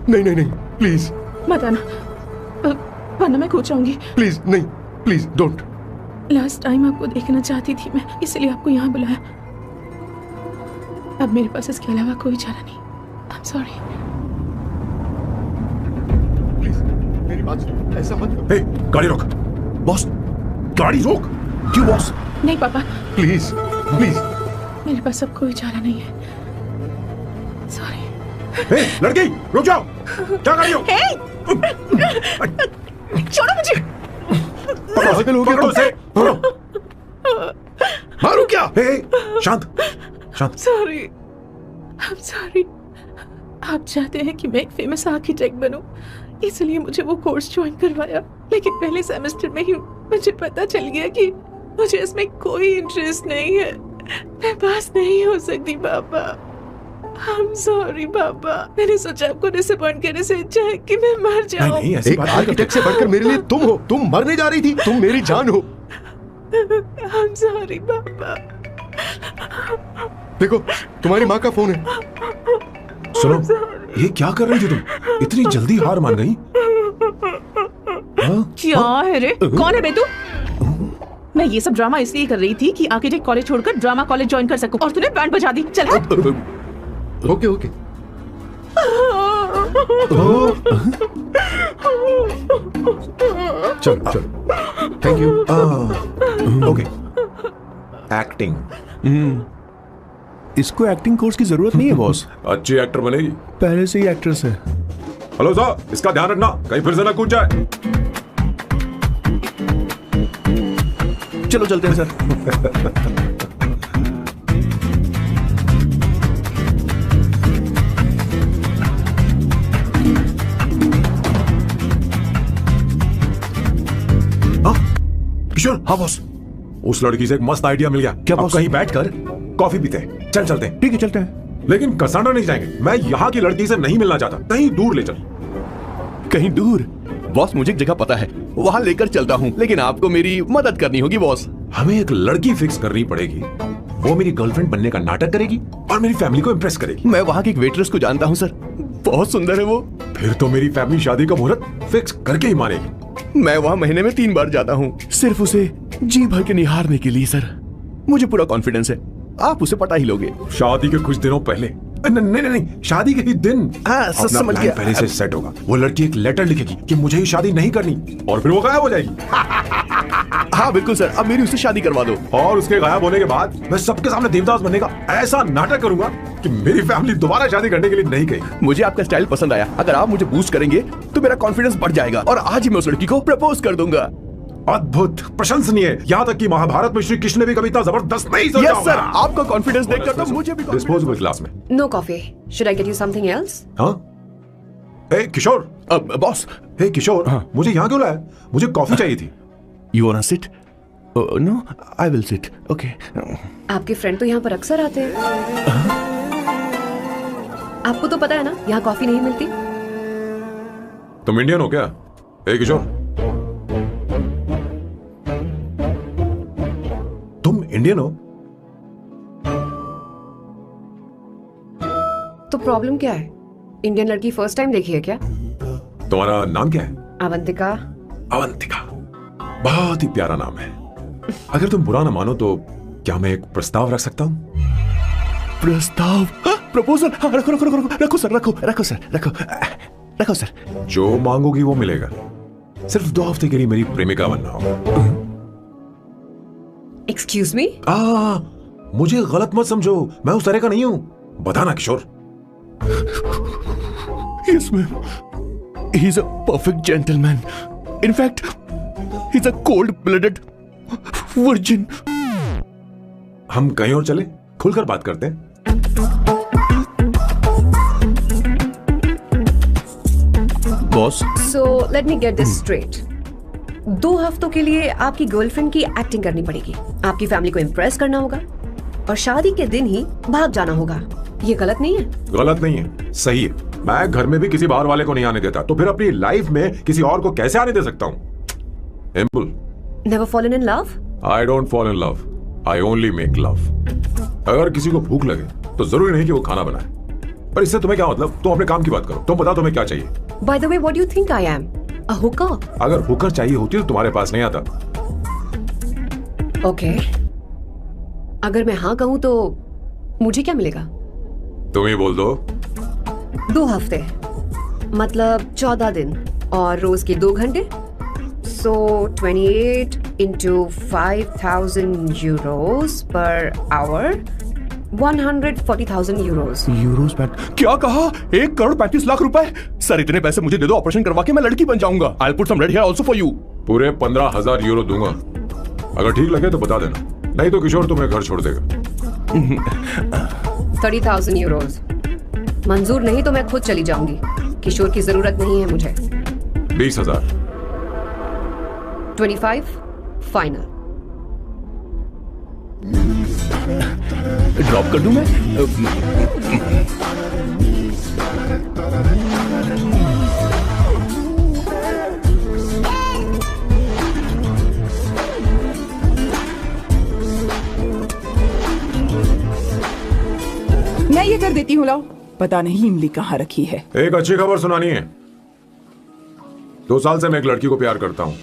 नहीं प्लीज मत आना, वरना मैं खो जाऊंगी। प्लीज नहीं, प्लीज डोंट। लास्ट टाइम आपको देखना चाहती थी मैं, इसलिए आपको यहाँ बुलाया। अब मेरे पास इसके अलावा कोई चारा नहीं। आई एम सॉरी। प्लीज मेरी बात सुन, ऐसा मत करो। हे, गाड़ी रोक। बॉस, गाड़ी रोक। क्यों बॉस? नहीं पापा, प्लीज प्लीज। मेरे पास अब कोई चारा नहीं है। सॉरी। हे, लड़की रुक जाओ। क्या कर रही हो? छोड़ो मुझे। पागल हो गया पकड़ो उसे, पकड़ो। मारू क्या? हे, शांत शांत। Sorry, I am sorry. आप चाहते हैं कि मैं एक फेमस आर्किटेक्ट बनूं, इसलिए मुझे वो कोर्स ज्वाइन करवाया, लेकिन पहले सेमेस्टर में ही मुझे पता चल गया कि मुझे इसमें कोई इंटरेस्ट नहीं है। मैं पास नहीं हो सकती पापा। आई एम सॉरी पापा। मैंने सोचा आपको डिसअपॉइंट करने से अच्छा है कि मैं मर जाऊं। नहीं, ऐसी एक बात नहीं आर्किटेक्ट करते। से बढ़कर मेरे लिए तुम हो। तुम मरने जा रही थी, तुम मेरी जान हो। आई एम सॉरी पापा। देखो, तुम्हारी माँ का फोन है। सुनो, ये क्या कर रही थी तुम? इतनी जल्दी हार मान गई? क्या है रे? कौन है बे तू? मैं ये सब ड्रामा इसलिए कर रही थी कि आर्किटेक्ट कॉलेज छोड़कर ड्रामा कॉलेज ज्वाइन कर सकूं, और तूने बैंड बजा दी। चल हट। ओके चल थैंक यू। ओके। एक्टिंग। इसको एक्टिंग कोर्स की जरूरत नहीं है बॉस। अच्छी एक्टर बनेगी। पहले से ही एक्ट्रेस है। हेलो सर, इसका ध्यान रखना कहीं फिर से ना कूद जाए। चलो चलते हैं सर। किशोर। हाँ बॉस। उस लड़की से एक मस्त आइडिया मिल गया। क्या अब बॉस? कहीं बैठकर कॉफी पीते हैं। चल चलते हैं। ठीक है चलते हैं। लेकिन कसाना नहीं जाएंगे। मैं यहाँ की लड़की से नहीं मिलना चाहता। कहीं दूर ले चल। कहीं दूर? बॉस मुझे एक जगह पता है, वहां लेकर चलता हूँ, लेकिन आपको मेरी मदद करनी होगी बॉस। हमें एक लड़की फिक्स करनी पड़ेगी वो मेरी गर्लफ्रेंड बनने का नाटक करेगी और मेरी फैमिली को इम्प्रेस करेगी। मैं वहाँ की एक वेट्रेस को जानता हूँ सर, बहुत सुंदर है वो। फिर तो मेरी फैमिली शादी का मुहूर्त फिक्स करके ही मानेगी। मैं वहाँ महीने में 3 बार जाता हूँ, सिर्फ उसे जी भर के निहारने के लिए सर। मुझे पूरा कॉन्फिडेंस है आप उसे पटा ही लोगे। शादी के कुछ दिनों पहले, नहीं, शादी के ही दिन अपना समझ प्लान पहले से सेट होगा। वो लड़की एक लेटर लिखेगी कि मुझे ही शादी नहीं करनी, और फिर वो गायब हो जाएगी। हाँ बिल्कुल सर, अब मेरी उससे शादी करवा दो। और उसके गायब होने के बाद मैं सबके सामने देवदास बनने का ऐसा नाटक करूंगा कि मेरी फैमिली दोबारा शादी करने के लिए नहीं गई। मुझे आपका स्टाइल पसंद आया। अगर आप मुझे बूस्ट करेंगे तो मेरा कॉन्फिडेंस बढ़ जाएगा और आज ही मैं उस लड़की को प्रपोज कर दूंगा। अद्भुत, प्रशंसनीय। यहाँ तक कि महाभारत में श्री कृष्ण ने भी कभी इतना जबरदस्त नहीं सोचा यस सर, आपका कॉन्फिडेंस देखकर तो मुझे भी डिस्पोजेबल ग्लास में। No coffee, should I get you something else? हाँ? ए किशोर, बॉस। हे किशोर, हाँ? मुझे यहाँ क्यों लाया? मुझे कॉफी चाहिए थी। You wanna sit? No, I will sit. Okay. आपके फ्रेंड तो यहाँ पर अक्सर आते हैं। आपको तो पता है ना यहाँ कॉफी नहीं मिलती। तुम इंडियन हो क्या? हे किशोर, तुम इंडियन हो? तो प्रॉब्लम क्या है? इंडियन लड़की फर्स्ट टाइम देखी है क्या? तुम्हारा नाम क्या है? अवंतिका। अवंतिका, बहुत ही प्यारा नाम है। अगर तुम बुरा ना मानो तो क्या मैं एक प्रस्ताव रख सकता हूँ? प्रस्ताव? प्रपोजल? हाँ, रखो सर। जो मांगोगी वो मिलेगा। सिर्फ 2 हफ्ते के लिए मेरी प्रेमिका बनना होगा। Excuse me? मुझे गलत मत समझो, मैं उस तरह का नहीं हूं। बताना किशोर। Yes, ma'am. He's a perfect gentleman. In fact, he's a cold-blooded virgin. हम कहीं और चले, खुलकर बात करते हैं। Boss, So let me get this straight. 2 हफ्तों के लिए आपकी गर्लफ्रेंड की एक्टिंग करनी पड़ेगी, आपकी फैमिली को इम्प्रेस करना होगा और शादी के दिन ही भाग जाना होगा। ये गलत नहीं है? गलत नहीं है, सही है। मैं घर में भी किसी बाहर वाले को नहीं आने देता, तो फिर अपनी लाइफ में किसी और को कैसे आने दे सकता हूँ? Simple. Never fallen in love? I don't fall in love. I only make love. अगर किसी को भूख लगे तो जरूरी नहीं कि वो खाना बनाए। पर इससे तुम्हें क्या मतलब? तुम अपने काम की बात करो। तुम बताओ तुम्हें क्या चाहिए? By the way, what do you think I am? A hooker? अगर हुकर चाहिए होती तो तुम्हारे पास नहीं आता। Okay. अगर मैं हाँ कहूँ तो मुझे क्या मिलेगा? तुम ही बोल दो। 2 हफ्ते मतलब 14 दिन और रोज के 2 घंटे। So 28 into 5,000 euros per hour, 140,000 euros. Euros back? क्या कहा? 1,35,00,000 रुपए? सर इतने पैसे मुझे दे दो, ऑपरेशन करवा के मैं लड़की बन जाऊंगा। I'll put some red hair also for you. पूरे 15,000 यूरो दूंगा। अगर ठीक लगे तो बता देना, नहीं तो किशोर तुम्हें घर छोड़ देगा। 30,000 euros. मंजूर नहीं तो मैं खुद चली जाऊंगी। किशोर की जरूरत नहीं है मुझे। 20,000। 25 फाइनल। ड्रॉप कर दूं मैं? मैं ये कर देती हूँ, लाओ। पता नहीं इमली कहाँ रखी है। एक अच्छी खबर सुनानी है। 2 साल से मैं एक लड़की को प्यार करता हूँ।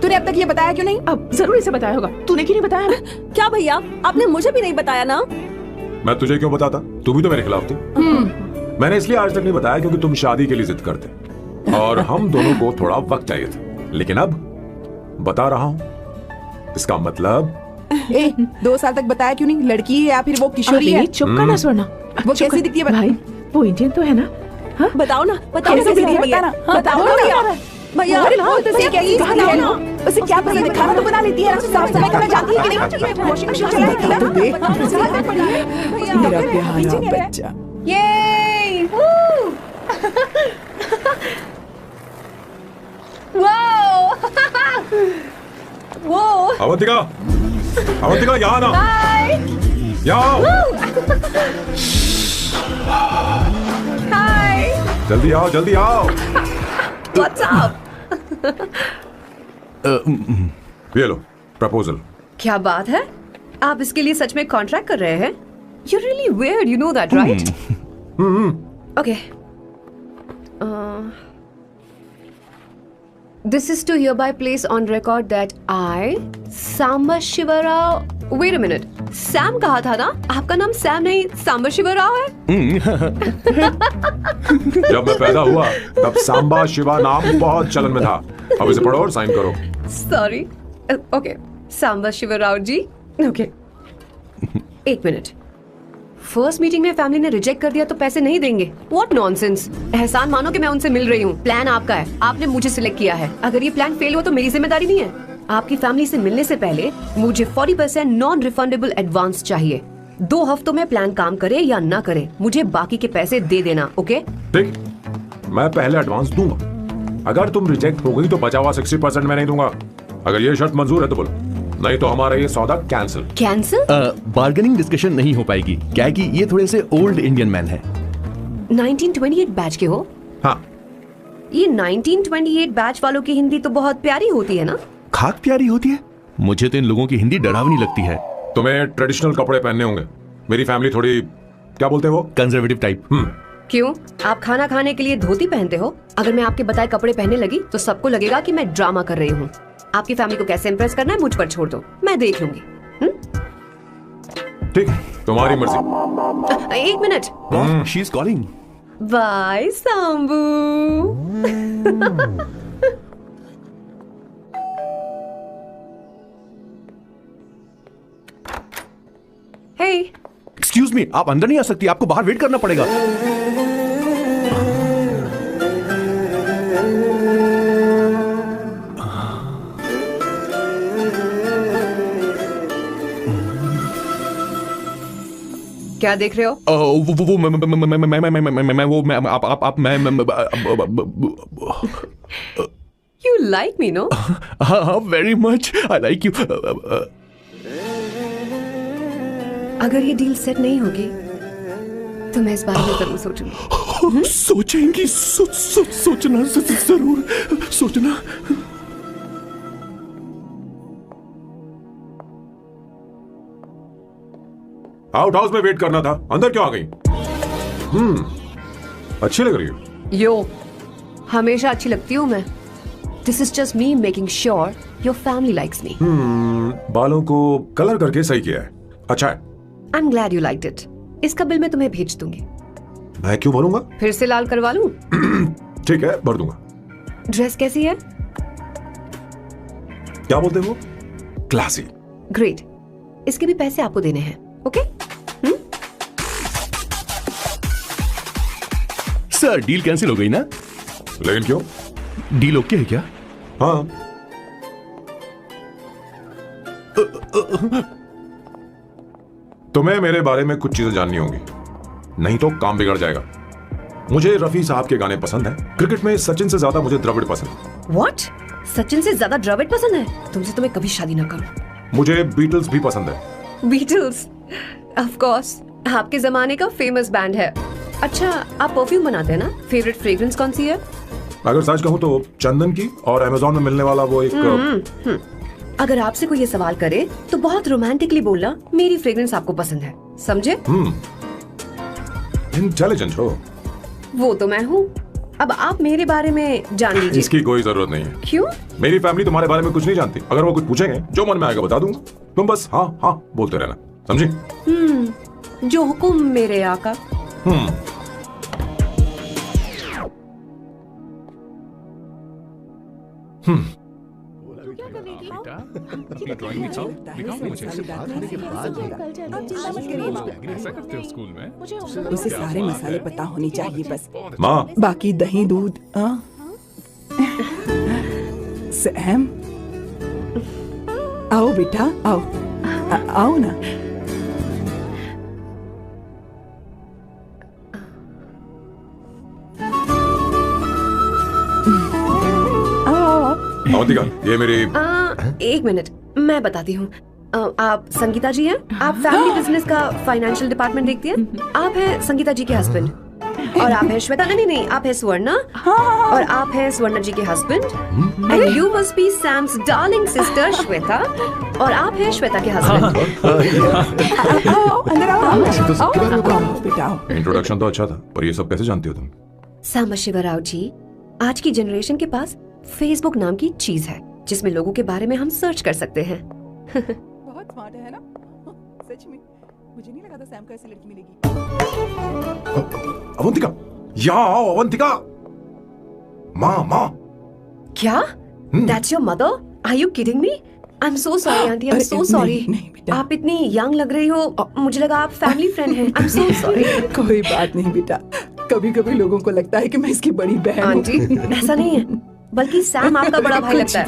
तूने अब तक ये बताया क्यों नहीं? अब जरूर इसे बताया होगा। तूने क्यों नहीं बताया हमें? क्या भैया, आपने मुझे भी नहीं बताया ना? मैं तुझे क्यों बताता? तू भी तो मेरे खिलाफ थी। मैंने इसलिए आज तक नहीं बताया क्योंकि तुम शादी के लिए जिद करते और हम दोनों को थोड़ा वक्त चाहिए था। लेकिन अब बता रहा हूँ। इसका मतलब 2 साल तक बताया क्यों नहीं? लड़की है या फिर वो किशोरी है? चुप करना सोना। वो कैसी दिखती है भाई? वो इंडियन तो है ना? हाँ? बताओ ना, बताओ कैसे कैसी दिखती है? दिखती है? बताना, बताओ ना भैया। भैया उसे क्या है ना? उसे क्या पसंद है? खाना तो बना लेती है, साफ सफाई करना जानती है कि नहीं? वॉशिंग मशीन चलाती है तो देख। मेरा प्यारा बच्चा। ये वो अवंतिका, अवंतिका यहाँ ना, यहाँ आओ। जल्दी आओ, जल्दी आओ। What's up? ये लो प्रपोजल। क्या बात है? आप इसके लिए सच में कॉन्ट्रैक्ट कर रहे हैं? You're really weird, you know that, right? Okay. This is to hereby place on record that I, Samba Shiva Rao. Wait a minute. Sam कहा था ना? आपका नाम सैम नहीं सांबा शिवा राव है? जब मैं पैदा हुआ तब सांबा शिवा नाम बहुत चलन में था। अब इसे पढ़ो और साइन करो। Sorry. Okay. Samba Shiva Rao ji. Okay. एक मिनट। फर्स्ट मीटिंग में फैमिली ने रिजेक्ट कर दिया तो पैसे नहीं देंगे? What nonsense! एहसान मानो कि मैं उनसे मिल रही हूँ। प्लान आपका है, आपने मुझे सिलेक्ट किया है। अगर ये प्लान फेल हुआ तो मेरी जिम्मेदारी नहीं है। आपकी फैमिली से मिलने से पहले मुझे 40% नॉन रिफंडेबल एडवांस चाहिए। 2 हफ्तों में प्लान काम करे या ना करे, मुझे बाकी के पैसे दे देना, ओके? ठीक, मैं पहले एडवांस दूंगा। अगर तुम रिजेक्ट हो गई तो बचा हुआ 60% मैं नहीं दूंगा। अगर ये शर्त मंजूर है तो बोलो, नहीं तो हमारा ये सौदा कैंसिल। कैंसिल? बार्गेनिंग डिस्कशन नहीं हो पाएगी, क्या है कि ये थोड़े से ओल्ड इंडियन मैन है। 1928 बैच के हो? हाँ। ये 1928 बैच वालों की हिंदी तो बहुत प्यारी होती है ना? खाक प्यारी होती है? मुझे तो इन लोगों की हिंदी डरावनी लगती है। तुम्हें ट्रेडिशनल कपड़े पहनने होंगे। मेरी फैमिली थोड़ी, क्या बोलते हो, कंजर्वेटिव टाइप। क्यों? आप खाना खाने के लिए धोती पहनते हो? अगर मैं आपके बताए कपड़े पहनने लगी तो सबको लगेगा कि मैं ड्रामा कर रही हूँ। आपकी फैमिली को कैसे इम्प्रेस करना है मुझ पर छोड़ दो, मैं देख लूंगी। ठीक, तुम्हारी मर्जी। एक minute. She is calling. Bye Sambu. Hey, excuse me, आप अंदर नहीं आ सकती, आपको बाहर वेट करना पड़ेगा। क्या देख रहे हो? वो मैं You like me, no? हाँ, very much. I like you. अगर ये डील सेट नहीं होगी तो मैं इस बारे में जरूर सोचूंगी। सोचेंगी, सोचना जरूर सोचना। आउट हाउस में वेट करना था, अंदर क्यों आ गई? अच्छी लग रही हो। यो, हमेशा अच्छी लगती हूँ मैं। This is just me making sure your family likes me. बालों को कलर करके सही किया है, अच्छा है। I'm glad you liked it. इसका बिल मैं तुम्हें भेज दूंगी। मैं क्यों भरूंगा? फिर से लाल करवा लूं? ठीक है, भर दूंगा। ड्रेस कैसी है? क्या बोलते हो? क्लासी। ग्रेट। इसके भी पैसे आपको देने हैं, ओके? सर, डील कैंसिल हो गई ना? लेकिन क्यों? डील ओके है क्या? हाँ। तुम्हें मेरे बारे में कुछ चीजें जाननी होंगी, नहीं तो काम बिगड़ जाएगा। मुझे रफी साहब के गाने पसंद हैं। क्रिकेट में सचिन से ज्यादा मुझे द्रविड़ पसंद है। What? सचिन से ज्यादा द्रविड़ पसंद है? तुमसे तो मैं कभी शादी ना करूं। मुझे बीटल्स भी पसंद है। बीटल्स? ऑफ कोर्स, आपके जमाने का फेमस बैंड है। अच्छा, आप परफ्यूम बनाते हैं ना? फेवरेट फ्रेग्रेंस कौन सी है? अगर सच कहूं तो चंदन की, और अमेज़न में मिलने वाला वो एक अगर आपसे कोई ये सवाल करे तो बहुत रोमांटिकली बोलना, मेरी फ्रेग्रेंस आपको पसंद है, समझे? इंटेलिजेंट हो। वो तो मैं हूँ। अब आप मेरे बारे में जान लीजिए। इसकी कोई जरूरत नहीं है। क्यों? मेरी फैमिली तुम्हारे बारे में कुछ नहीं जानती। अगर वो कुछ पूछेंगे, जो मन में आएगा बता दूंगा। तुम बस हाँ हाँ बोलते रहना, समझी? जो हुकुम मेरे आका। ड्राइंग दिखाओ, मुझे। ऐसा करते हो स्कूल में? उसे सारे मसाले पता होनी चाहिए बस। माँ, बाकी दही दूध। सैम, आओ बेटा, आओ। आओ ना। अवंतिका, ये मेरी। एक मिनट, मैं बताती हूँ। आप संगीता जी हैं? आप फैमिली बिजनेस का फाइनेंशियल डिपार्टमेंट देखती हैं? आप हैं संगीता जी के हस्बैंड? और आप है श्वेता, नहीं नहीं, आप है स्वर्णा, हाँ। और आप है स्वर्णा जी के husband, and you must be Sam's darling sister Shweta, और आप है श्वेता के हस्बैंड। आओ अंदर आओ, आओ बेटा आओ। इंट्रोडक्शन तो अच्छा था, पर ये सब कैसे जानती हो तुम? सांबा शिवा राव जी, आज की जनरेशन के पास फेसबुक नाम की चीज है जिसमें लोगों के बारे में हम सर्च कर सकते हैं। बहुत स्मार्ट है ना? सच में मुझे नहीं लगा था सैम को ऐसी लड़की मिलेगी। अवंतिका, यहाँ आओ अवंतिका। माँ क्या? That's your mother? Are you kidding me? I'm so sorry, auntie. I'm so sorry. नहीं बेटा, आप इतनी यंग लग रही हो, मुझे लगा आप फैमिली फ्रेंड हैं। I'm so sorry. कोई बात नहीं बेटा, कभी कभी लोगों को लगता है कि मैं इसकी बड़ी बहन हूँ। आंटी, ऐसा नहीं है, बल्कि सैम आपका बड़ा भाई लगता है।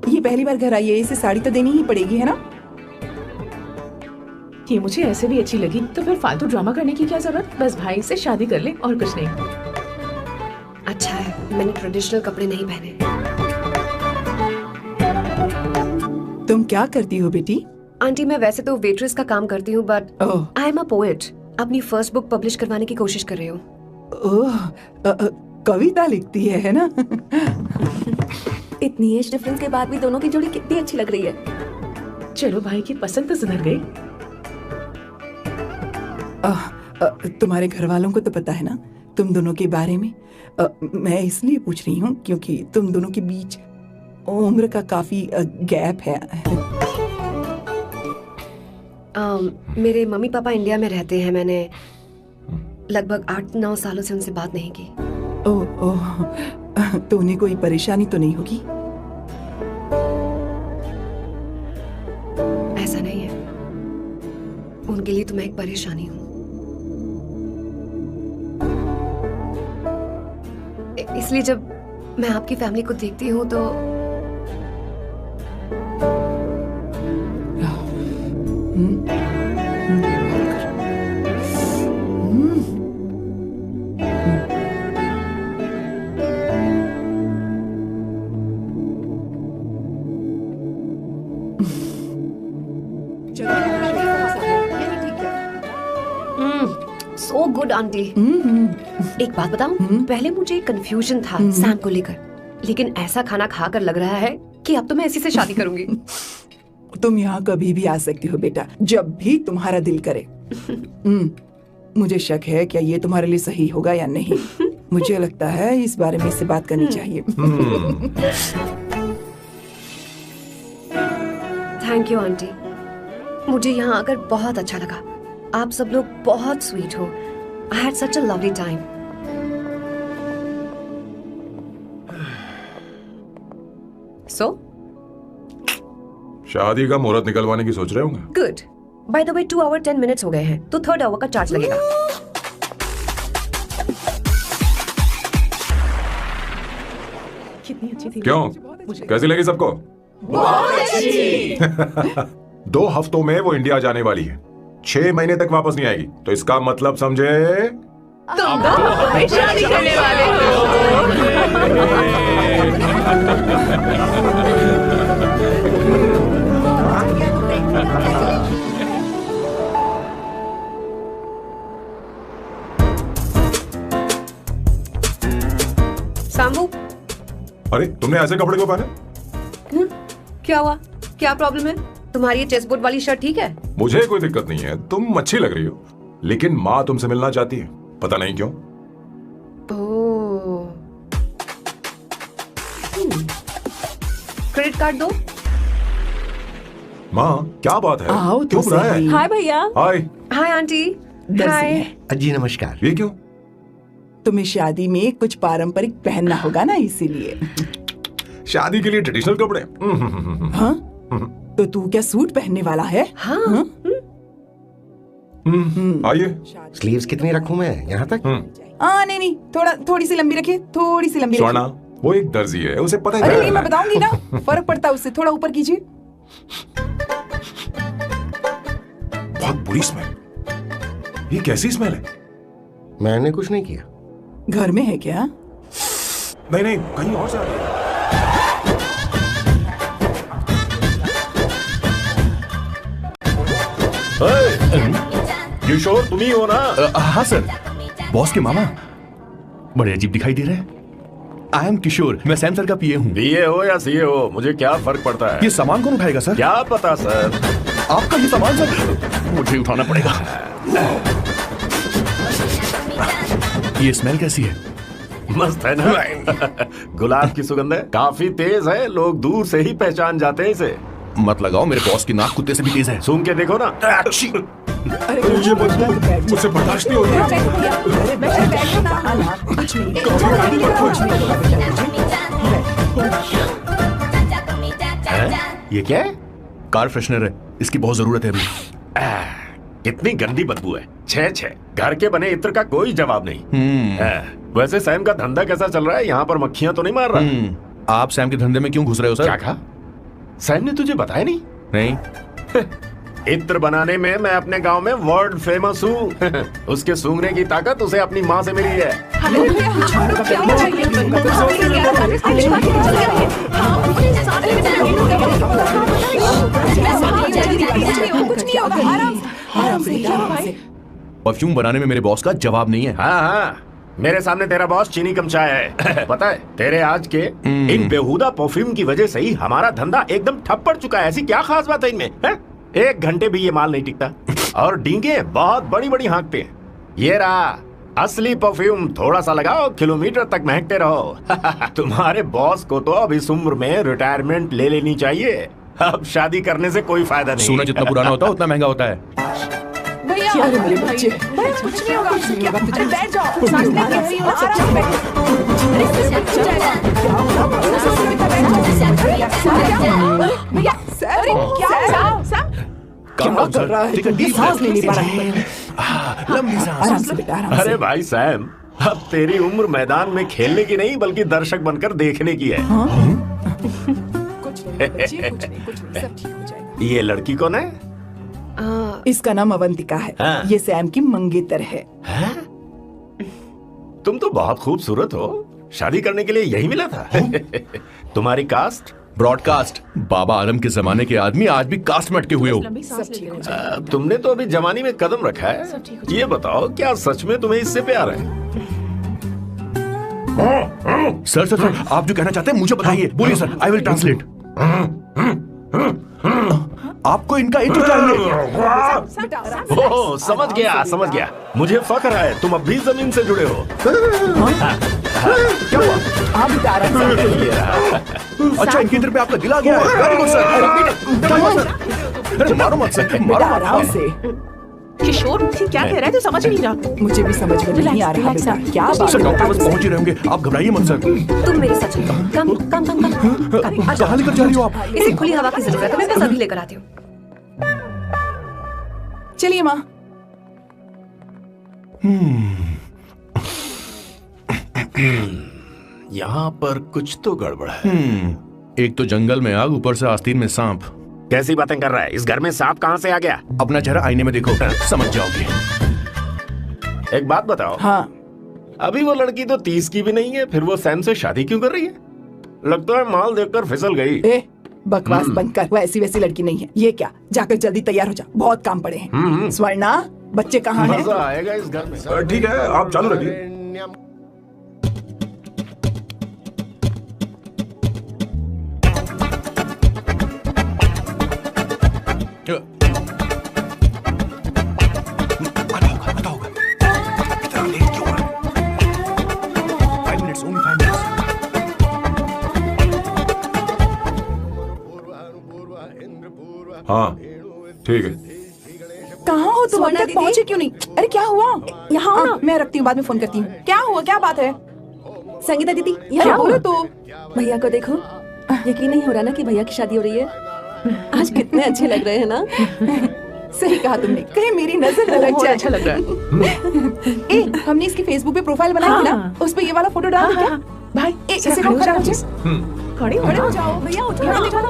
ये पहली बार घर आई है, इसे साड़ी तो देनी ही पड़ेगी, है ना? ये मुझे ऐसे भी अच्छी लगी, तो फिर फालतू ड्रामा करने की क्या जरूरत? बस भाई से शादी कर ले और कुछ नहीं। अच्छा है, मैंने ट्रेडिशनल कपड़े नहीं पहने। तुम क्या करती हो बेटी? आंटी, मैं वैसे तो वेट्रेस का काम करती हूँ, but oh I am a poet. अपनी फर्स्ट बुक पब्लिश करवाने की कोशिश कर रही हूँ। ओह, कविता लिखती है ना? इतनी एज डिफरेंस के बाद भी दोनों की जोड़ी कितनी अच्छी लग रही है। चलो भाई की पसंद तो सुधर गई। तुम्हारे घर वालों को तो पता है ना तुम दोनों के बारे में? मैं इसलिए पूछ रही हूँ क्योंकि तुम दोनों के बीच उम्र का काफी गैप है। मेरे मम्मी पापा इंडिया में रहते हैं। मैंने लगभग 8-9 सालों से उनसे बात नहीं की। ओह ओह, तो उन्हें कोई परेशानी तो नहीं होगी? ऐसा नहीं है, उनके लिए तो मैं एक परेशानी हूँ। इसलिए जब मैं आपकी फैमिली को देखती हूँ तो सो गुड आंटी। एक बात बताऊं, पहले मुझे कंफ्यूजन था सैम को लेकर, लेकिन ऐसा खाना खाकर लग रहा है कि अब तो मैं इसी से शादी करूंगी। तुम यहाँ कभी भी आ सकती हो बेटा, जब भी तुम्हारा दिल करे। मुझे शक है क्या ये तुम्हारे लिए सही होगा या नहीं। मुझे लगता है इस बारे में इससे बात करनी चाहिए। थैंक यू आंटी, मुझे यहाँ आकर बहुत अच्छा लगा। आप सब लोग बहुत स्वीट हो। I had such a lovely time. So? शादी का मुहूर्त निकलवाने की सोच रहे होंगे? Good. By the way, 2 hour 10 minutes हो गए हैं, तो 3rd hour का चार्ज लगेगा। कितनी अच्छी थी। क्यों? कैसी लगी सबको? बहुत अच्छी। 2 हफ्तों में वो इंडिया जाने वाली है, 6 महीने तक वापस नहीं आएगी, तो इसका मतलब समझे तुम तो शादी करने वाले सांबू, अरे तुमने ऐसे कपड़े क्यों पहने? क्या हुआ? क्या प्रॉब्लम है? तुम्हारी ये चेस्टबोर्ड वाली शर्ट ठीक है? मुझे कोई दिक्कत नहीं है, तुम अच्छी लग रही हो, लेकिन माँ तुमसे मिलना चाहती है, पता नहीं क्यों। ओह, क्रेडिट कार्ड दो। माँ क्या बात है? आओ तो क्यों बुरा है? सही। हाय भैया। हाय। Hi aunty. दर्जी हाय। है। जी नमस्कार। ये क्यों? तुम्हें शादी में कुछ पारंपरिक पहनना होगा ना, इसीलिए। शादी के लिए ट्रेडिशनल कपड़े? हाँ? तो तू क्या सूट पहनने वाला है? हाँ। आइए। स्लीव्स कितनी रखूं मैं? यहाँ तक? नहीं नहीं, थोड़ी सी लंबी रखिए, थोड़ी सी लंबी स्वर्णा, रखिए। वो एक दर्जी है, उसे पता अरे है। नहीं, मैं बताऊंगी ना, फर्क पड़ता है उससे। थोड़ा ऊपर कीजिए। बहुत बुरी स्मेल। ये कैसी स्मेल है? मैंने कुछ नहीं किया। घर में है क्या? नहीं नहीं, कहीं और से आ रही है। किशोर तुम ही हो ना? हाँ सर, बॉस के मामा बड़े अजीब दिखाई दे रहे हैं। आई एम किशोर, मैं सैम सर का पीए हूँ। बीए हो या सीए हो, मुझे क्या फर्क पड़ता है? ये सामान कौन उठाएगा सर? क्या पता सर। आपका ये सामान सर मुझे उठाना पड़ेगा। ये स्मेल कैसी है? मस्त है ना? गुलाब की सुगंध है, काफी तेज है, लोग दूर से ही पहचान जाते हैं इसे। मत लगाओ, मेरे बॉस की नाक कुत्ते से भी तेज है। सूंघ के देखो ना। अरे ये मुझसे बर्दाश्त नहीं हो रहा। ये क्या है? कार फ्रेशनर है, इसकी बहुत जरूरत है अभी। कितनी गंदी बदबू है। छे घर के बने इत्र का कोई जवाब नहीं। वैसे सैम का धंधा कैसा चल रहा है? यहाँ पर मक्खियां तो नहीं मार रहा? आप सैम के धंधे में क्यों घुस रहे हो सर? क्या कहा? सैम ने तुझे बताया नहीं? नहीं। इत्र बनाने में मैं अपने गांव में वर्ल्ड फेमस हूँ। उसके सूंघने की ताकत उसे अपनी माँ से मिली है। परफ्यूम बनाने में मेरे बॉस का जवाब नहीं है। हाँ, मेरे सामने तेरा बॉस चीनी कम चाय है। पता है तेरे आज के इन बेहुदा परफ्यूम की वजह से ही हमारा धंधा एकदम ठप पड़ चुका है। ऐसी क्या खास बात है इनमें? है? 1 घंटे भी ये माल नहीं टिकता और डींगे बहुत बड़ी बड़ी हाँकते हैं। ये रहा असली परफ्यूम, थोड़ा सा लगाओ, किलोमीटर तक महकते रहो। तुम्हारे बॉस को तो अब इस उम्र में रिटायरमेंट ले लेनी चाहिए। अब शादी करने से कोई फायदा नहीं। सोना जितना पुराना होता है उतना महंगा होता है। भैया, अरे मेरे बच्चे, कुछ नहीं होगा, कुछ नहीं होगा। अरे बैठ जाओ, सांस लेके रही हो, आराम से बैठो। भैया, अरे क्या कर रहा है? सांस ले नहीं पा रहा है। लंबी सांस। आराम से बेटा, आराम से। अरे भाई सैम, अब तेरी उम्र मैदान में खेलने की नहीं बल्कि दर्शक बनकर देखने की है। कुछ नहीं बच्चे, कुछ नहीं, सब ठीक हो जाएगा। ये लड़की कौन है? इसका नाम अवंतिका है। हाँ। ये सैम की मंगेतर है। तुम तो बहुत खूबसूरत हो, शादी करने के लिए यही मिला था। तुम्हारी कास्ट? ब्रॉडकास्ट। बाबा आदम के जमाने के आदमी आज भी कास्ट में अटके हुए हो। सब ठीक हो जाएगा। तुमने तो अभी जवानी में कदम रखा है। ये बताओ क्या सच में तुम्हें इससे प्यार है? सर सर सर, आप जो कहना चाहते हैं मुझे बताइए। बोलिए सर, आई विल ट्रांसलेट। आपको इनका इत्र चाहिए। ओह, समझ गया। मुझे फख्र है तुम अब भी जमीन से जुड़े हो। क्या हुआ? आप बता रहे हैं। अच्छा, इनके इत्र पे आपका दिल आ गया है। Very good sir. अरे मारो मत सर, मारो मत। आराम से। किशोर क्या कह रहा है? तो समझ ही नहीं रहा। मुझे भी समझ में नहीं आ रहा बेटा, क्या बात सर, है? डॉक्टर बस पहुंच ही रहे होंगे, आप घबराइए मत सर। तुम मेरे साथ चलो। कम कहाँ लेकर जा रही हो आप? इसे खुली हवा की जरूरत है, मैं बस अभी लेकर आती हूँ। चलिए माँ। यहाँ पर कुछ तो गड़बड़ है। एक तो जंगल में आग, ऊपर से आस्तीन में सांप। कैसी बातें कर रहा है? इस घर में सांप कहाँ से आ गया? अपना चेहरा आईने में देखो, समझ जाओगे। एक बात बताओ। हाँ, अभी वो लड़की तो 30 की भी नहीं है, फिर वो सैम से शादी क्यों कर रही है? लगता है माल देखकर फिसल गई। ए बकवास बंद कर, वो ऐसी वैसी लड़की नहीं है। ये क्या, जाकर जल्दी तैयार हो जा, बहुत काम पड़े हैं। स्वर्णा, बच्चे कहाँ हैं? मजा आएगा इस घर में। ठीक है, आप चालू रखिए। हाँ ठीक है। कहाँ हो तुम? अभी तक पहुँचे क्यों नहीं? अरे क्या हुआ? यहाँ आओ ना। मैं रखती हूँ, बाद में फोन करती हूँ। क्या हुआ, क्या बात है? संगीता दीदी, क्या यहाँ बोलो आओ। तो? भैया को देखो, यकीन नहीं हो रहा ना कि भैया की शादी हो रही है। आज कितने अच्छे लग रहे हैं ना। सही कहा तुमने, कहीं मेरी नजर न लग बहुत जाए। अच्छा लग रहा है। ए, हमने इसकी फेसबुक पे प्रोफाइल बनाई थी ना, उस पे ये वाला फोटो डाल दो क्या? भाई ऐसे खड़े हो जाओ, खड़े हो जाओ भैया, उठो ना, उठो ना।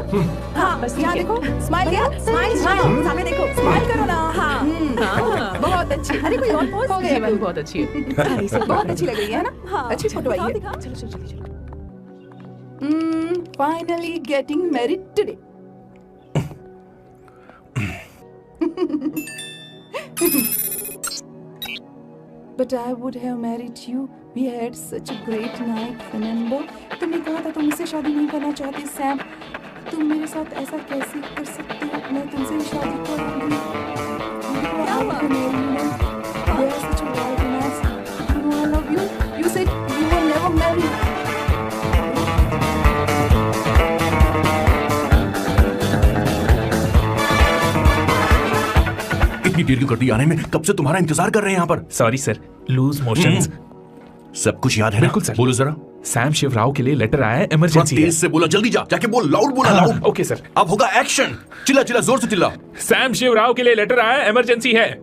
हाँ, बस यहाँ देखो, स्माइल किया, स्माइल, सामने देखो, स्माइल करो ना। हाँ, बहुत अच्छी। अरे कोई और पोज हो गया? बहुत अच्छी है। बहुत अच्छी लग रही है ना? अच्छी फोटो आई है। चलो चलो चलो। Finally getting married today. But I would have married you. We had such a great night, remember? तुमने कहा था तुम मुझसे शादी नहीं करना चाहते, सैम। तुम मेरे साथ ऐसा कैसे कर सकते हो? मैं तुमसे शादी करूंगी। We are such a wild romance. You know I love you. You said you were never married. इतनी देर क्यों कर दी आने में? कब से तुम्हारा इंतजार कर रहे हैं यहाँ पर। Sorry sir, loose motions. सब कुछ याद है ना? बिल्कुल सर। बोलो जरा। सैम शिवराव के लिए लेटर आया है, इमरजेंसी है। तेज से बोला, जल्दी जा, जाके बोल, लाउड बोला, लाउड। Okay sir. अब होगा एक्शन। चिल्ला चिल्ला, जोर से चिल्ला। सैम शिवराव के लिए लेटर आया है, इमरजेंसी है।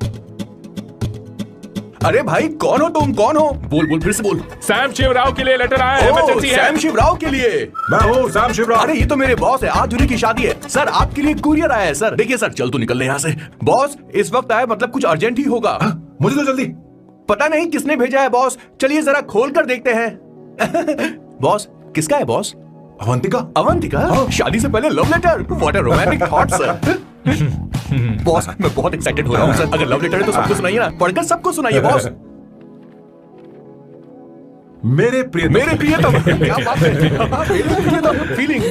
अरे भाई कौन हो तुम, कौन हो? बोल बोल, फिर से बोल। सैम शिवराव के लिए लेटर आया है, इमरजेंसी है। सैम शिवराव के लिए? मैं हूँ सैम शिवराव। अरे ये तो मेरे बॉस है, आज उन्हीं की शादी है। सर आपके लिए कुरियर आया है सर। देखिए सर, चल तू निकल ले यहाँ से। बॉस इस वक्त आया, मतलब कुछ अर्जेंट ही होगा। मुझे तो जल्दी। पता नहीं किसने भेजा है बॉस, चलिए जरा खोल कर देखते हैं। बॉस किसका है बॉस? अवंतिका। अवंतिका? शादी से पहले love letter? What a romantic thought sir. Boss मैं बहुत एक्साइटेड हो रहा हूँ सर। अगर लव लेटर है तो सबको सुनाइए ना, पढ़कर सबको सुनाइए बॉस। मेरे प्रियतम। क्या बात है? मेरे प्रियतम फीलिंग।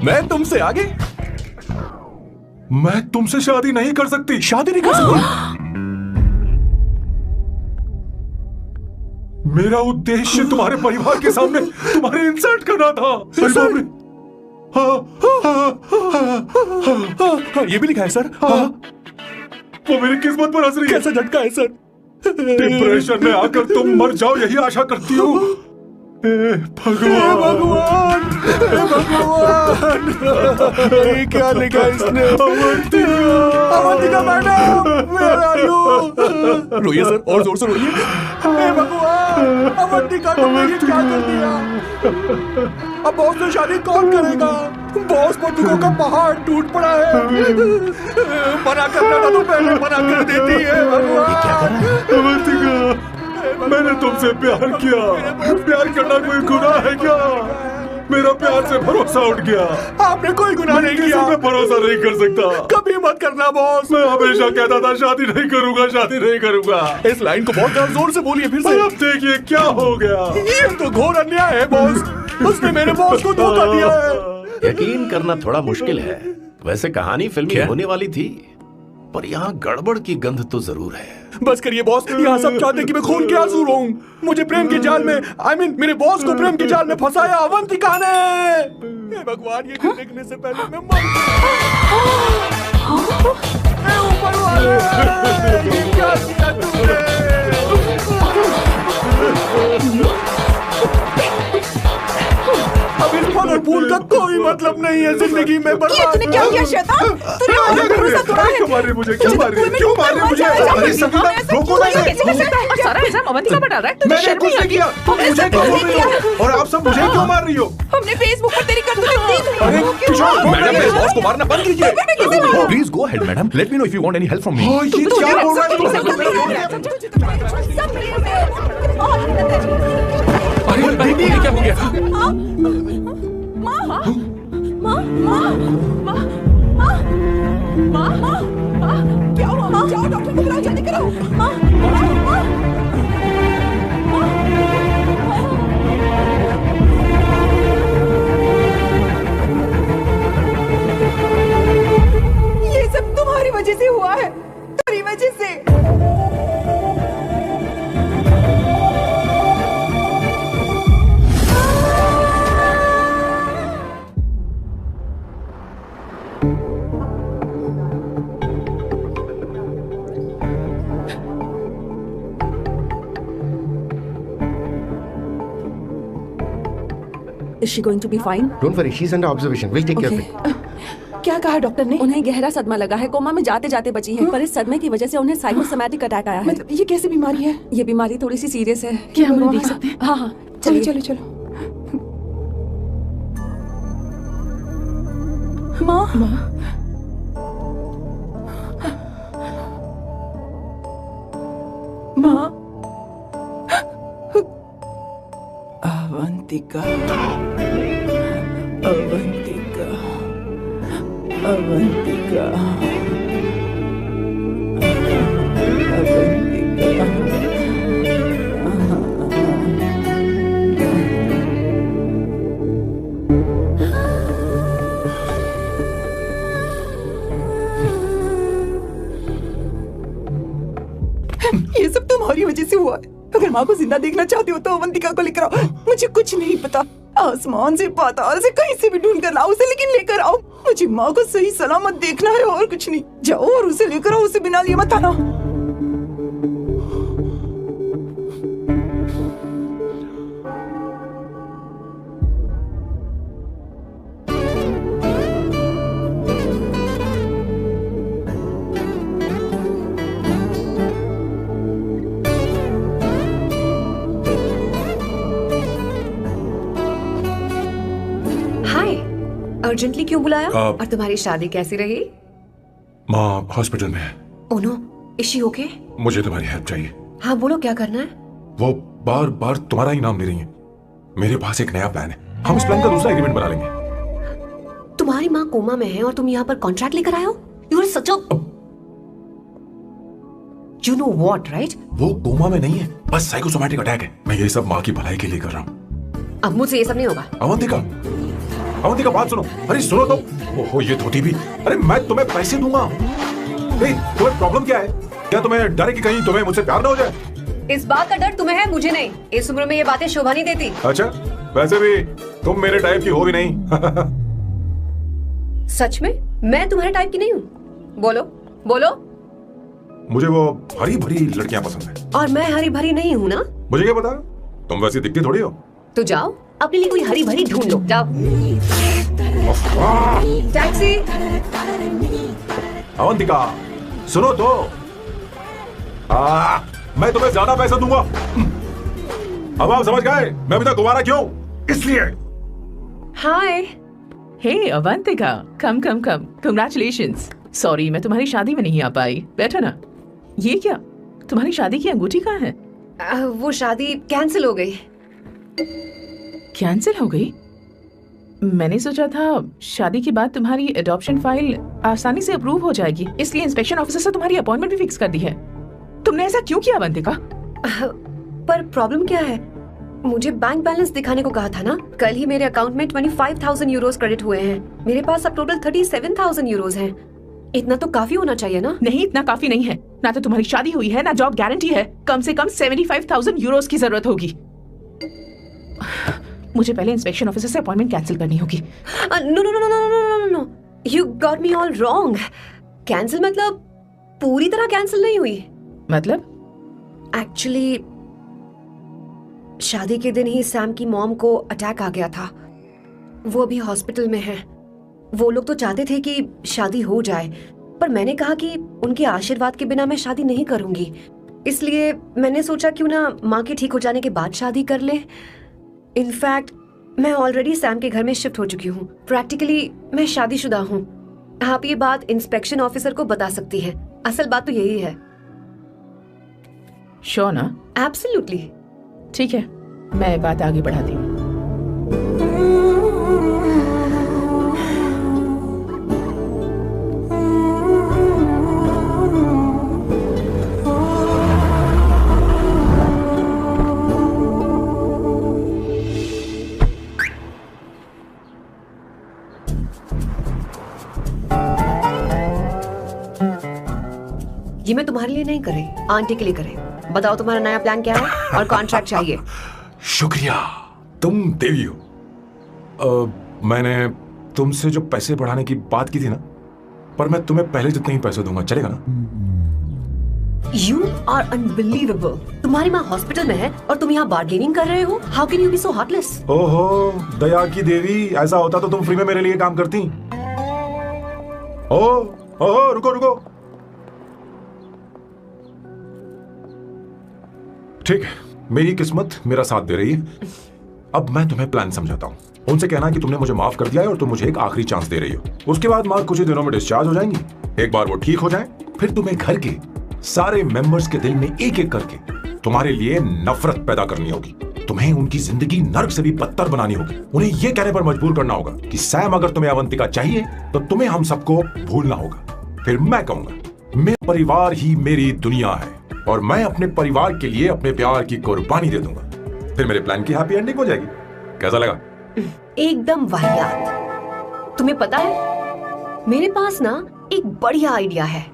मैं तुमसे आगे। मैं तुमसे शादी नहीं कर सकती। शादी नहीं कर सकती? मेरा उद्देश्य तुम्हारे परिवार के सामने तुम्हारे इंसल्ट करना था। ये भी लिखा है सर। वो मेरी किस्मत पर हंस रही है। कैसा झटका है सर? डिप्रेशन में आकर तुम मर जाओ, यही आशा करती हूँ। भगवान भगवान भगवान, ये क्या लिखा इसने? Avantika madam, where are you? रोइए सर, और जोर से रोइए। हे भगवान, अवंतिका ने मेरी क्या कर दिया? अब बॉस से शादी कौन करेगा? बॉस पर दुखों का पहाड़ टूट पड़ा है। मना करना था तो पहले मना कर देती है। भगवान अवंतिका, मैंने तुमसे प्यार किया। प्यार करना कोई गुनाह है क्या? मेरा प्यार से भरोसा उठ गया। आपने कोई गुनाह नहीं किया। मैं भरोसा नहीं कर सकता। कभी मत करना बॉस। मैं हमेशा कहता था शादी नहीं करूंगा, शादी नहीं करूंगा। इस लाइन को बहुत जोर से बोलिए फिर से। अब देखिए क्या हो गया। ये तो घोर अन्याय है बॉस। उसने मेरे बॉस को धोखा दिया है। यकीन करना थोड़ा मुश्किल है। वैसे कहानी फिल्मी होने वाली थी, पर यहाँ गड़बड़ की गंध तो जरूर है। बस करिए बॉस, यहाँ सब चाहते कि मैं खून के आंसू रोऊं। मुझे प्रेम के जाल में, मेरे बॉस को प्रेम के जाल में फंसाया अवंतिका ने। हे भगवान, ये देखने से पहले मैं मर ऊपर वाले, ये क्या किया तुमने? अब इस फल और फूल का कोई मतलब नहीं है जिंदगी में। ये तूने क्या किया शैतान? तूने मुझे भरोसा तोड़ा है। क्यों मार रही मुझे? क्यों मार रही? क्यों मार रही मुझे? अरे सकीना, रोको ना इसे। सारा इल्जाम अवंतिका पर डाल रहा है। मैंने कुछ नहीं किया। मुझे क्यों मार रही हो? और आप सब मुझे क्यों मार रही हो? हमने फेसबुक पर तेरी करतूतें दी थी। अरे किशोर, मैडम, मेरे बॉस को मारना बंद कीजिए। Please go ahead madam, let me know if you want any help from me. ये क्या हो रहा है? अरे भाई, ये क्या हो गया? क्या हुआ? जाओ डॉक्टर को बुलाओ, जल्दी करो। ये सब तुम्हारी वजह से हुआ है, तुम्हारी वजह से। Is she going to be fine? Don't worry, she's under observation. We'll take care of it. क्या कहा डॉक्टर ने? उन्हें गहरा सदमा लगा है, कोमा में जाते जाते बची है। पर इस सदमे की वजह से उन्हें साइकोसोमैटिक अटैक आया है। मतलब ये कैसी बीमारी है? ये बीमारी थोड़ी सी सीरियस है। क्या हम उन्हें देख सकते हैं? हाँ हाँ, चलो चलिए। चलो चलो। माँ, माँ, अवंतिका। अवंतिका, अवंतिका, अवंतिका, ये सब तुम्हारी वजह से हुआ है। अगर माँ को जिंदा देखना चाहते हो तो अवंतिका को लेकर आओ। मुझे कुछ नहीं पता, आसमान से पाताल से कहीं से भी ढूंढ कर लाओ उसे, लेकिन लेकर आओ। मुझे माँ को सही सलामत देखना है और कुछ नहीं। जाओ और उसे लेकर आओ, उसे बिना लिए मत आना। अर्जेंटली क्यों बुलाया? आप- और तुम्हारी शादी कैसी रही? माँ हॉस्पिटल में है। Oh no, is she okay? मुझे तुम्हारी हेल्प चाहिए। हाँ बोलो, क्या करना है? वो बार बार तुम्हारा ही नाम ले रही है। मेरे पास एक नया प्लान है, हम इस प्लान का दूसरा एग्रीमेंट बना लेंगे। तुम्हारी माँ कोमा में है और तुम यहाँ पर कॉन्ट्रैक्ट लेकर आए हो? You are such a you know what, right? वो कोमा में नहीं है, बस साइकोसोमैटिक अटैक है। मैं ये सब माँ की भलाई के लिए कर रहा हूँ। अब मुझसे ये सब नहीं होगा। अवंतिका, अवंतिका बात सुनो। अरे सुनो तो। ओहो ये धोती भी। अरे मैं तुम्हें पैसे दूंगा। तुम्हें प्रॉब्लम क्या है? क्या तुम्हें डर है कि कहीं तुम्हें मुझसे प्यार ना हो जाए? इस बात का डर तुम्हें है, मुझे नहीं। इस उम्र में ये बातें शोभा नहीं देती। अच्छा, वैसे भी तुम मेरे टाइप की हो भी नहीं। सच में मैं तुम्हारे टाइप की नहीं हूँ? बोलो बोलो। मुझे वो हरी भरी लड़कियां पसंद है। और मैं हरी भरी नहीं हूँ ना? मुझे क्या पता, तुम वैसी दिखती थोड़ी हो। तो जाओ अपने लिए कोई हरी भरी ढूंढ लो, जाओ। टैक्सी। अवंतिका सुनो तो। मैं तुम्हें ज्यादा पैसा दूंगा। अब आप समझ गए मैं अभी तक दोबारा क्यों? इसलिए। हाय। हे अवंतिका, कम कम कम, कंग्रेचुलेशंस। सॉरी मैं तुम्हारी शादी में नहीं आ पाई। बैठो ना। ये क्या, तुम्हारी शादी की अंगूठी कहाँ है? वो शादी कैंसिल हो गई। कैंसिल हो गई? मैंने सोचा था शादी के बाद तुम्हारी एडॉप्शन फाइल आसानी से अप्रूव हो जाएगी, इसलिए इंस्पेक्शन ऑफिसर से तुम्हारी अपॉइंटमेंट भी फिक्स कर दी है। तुमने ऐसा क्यों किया अवंतिका? पर प्रॉब्लम क्या है? मुझे बैंक बैलेंस दिखाने को कहा था ना। कल ही मेरे अकाउंट में 25,000 यूरोस क्रेडिट हुए हैं। मेरे पास अब टोटल 37,000 यूरोस हैं। इतना तो काफी होना चाहिए ना? नहीं, इतना काफी नहीं है। ना तो तुम्हारी शादी हुई है, ना जॉब गारंटी है। कम से कम 75,000 यूरोस की जरूरत होगी। मुझे पहले इंस्पेक्शन ऑफिसर से अपॉइंटमेंट कैंसिल करनी होगी। No no no no no no no no, you got me all wrong. Cancel मतलब पूरी तरह कैंसिल नहीं हुई। मतलब? एक्चुअली शादी के दिन ही सैम की मॉम को अटैक आ गया था। वो अभी हॉस्पिटल में है। वो लोग तो चाहते थे कि शादी हो जाए, पर मैंने कहा कि उनके आशीर्वाद के बिना मैं शादी नहीं करूंगी। इसलिए मैंने सोचा क्यों ना माँ के ठीक हो जाने के बाद शादी कर ले। इनफैक्ट मैं ऑलरेडी सैम के घर में शिफ्ट हो चुकी हूँ। प्रैक्टिकली मैं शादीशुदा हूँ। आप ये बात इंस्पेक्शन ऑफिसर को बता सकती हैं। असल बात तो यही है। श्योर ना? एब्सोल्युटली। ठीक है, मैं बात आगे बढ़ाती हूँ। ये मैं तुम्हारे लिए नहीं कर रही, आंटी के लिए कर रही। बताओ तुम्हारा नया प्लान क्या है और कॉन्ट्रैक्ट चाहिए। शुक्रिया, तुम देवी हो। मैंने तुमसे जो पैसे बढ़ाने की बात की थी ना, पर मैं तुम्हें पहले जितने ही पैसे दूंगा, चलेगा ना? You are unbelievable। तुम्हारी माँ हॉस्पिटल में है और तुम यहाँ बार्गेनिंग कर रहे हो। How can you be so heartless? ओहो दया की देवी, ऐसा होता तो तुम फ्री में मेरे लिए काम करती। ओहो रुको रुको। ठीक है, मेरी किस्मत मेरा साथ दे रही है। अब मैं तुम्हें प्लान समझाता हूँ। उनसे कहना कि तुमने मुझे माफ कर दिया है और तुम मुझे एक आखिरी चांस दे रही हो। उसके बाद माँ कुछ ही दिनों में डिस्चार्ज हो जाएंगी। एक बार वो ठीक हो जाए, फिर तुम्हें घर के सारे मेंबर्स के दिल में एक एक करके तुम्हारे लिए नफरत पैदा करनी होगी। तुम्हें उनकी जिंदगी नर्क से भी बदतर बनानी होगी। उन्हें यह कहने पर मजबूर करना होगा कि सैम, अगर तुम्हें अवंतिका चाहिए तो तुम्हें हम सबको भूलना होगा। फिर मैं कहूंगा मेरा परिवार ही मेरी दुनिया है और मैं अपने परिवार के लिए अपने प्यार की कुर्बानी दे दूंगा। फिर मेरे प्लान की हैप्पी एंडिंग हो जाएगी। कैसा लगा? एकदम वाहियात। तुम्हें पता है मेरे पास ना एक बढ़िया आइडिया है।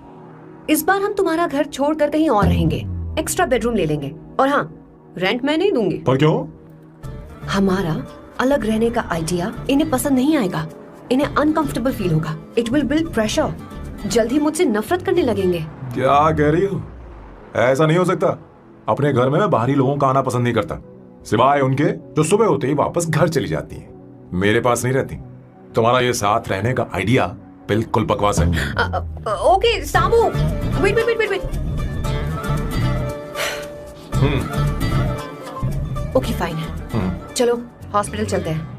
इस बार हम तुम्हारा घर छोड़कर कहीं और रहेंगे, एक्स्ट्रा बेडरूम ले लेंगे। और हाँ, रेंट मैं नहीं दूंगी। पर क्यों? हमारा अलग रहने का आइडिया इन्हें पसंद नहीं आएगा। इन्हें अनकंफर्टेबल फील होगा। It will build pressure. जल्द ही मुझसे नफरत करने लगेंगे। क्या कह रही हो? ऐसा नहीं हो सकता। अपने घर में मैं बाहरी लोगों का आना पसंद नहीं करता, सिवाय उनके जो सुबह होते ही वापस घर चली जाती हैं। मेरे पास नहीं रहती। तुम्हारा ये साथ रहने का आइडिया बिल्कुल बकवास है। Okay Samu, wait wait wait wait. Okay fine है। चलो हॉस्पिटल चलते हैं।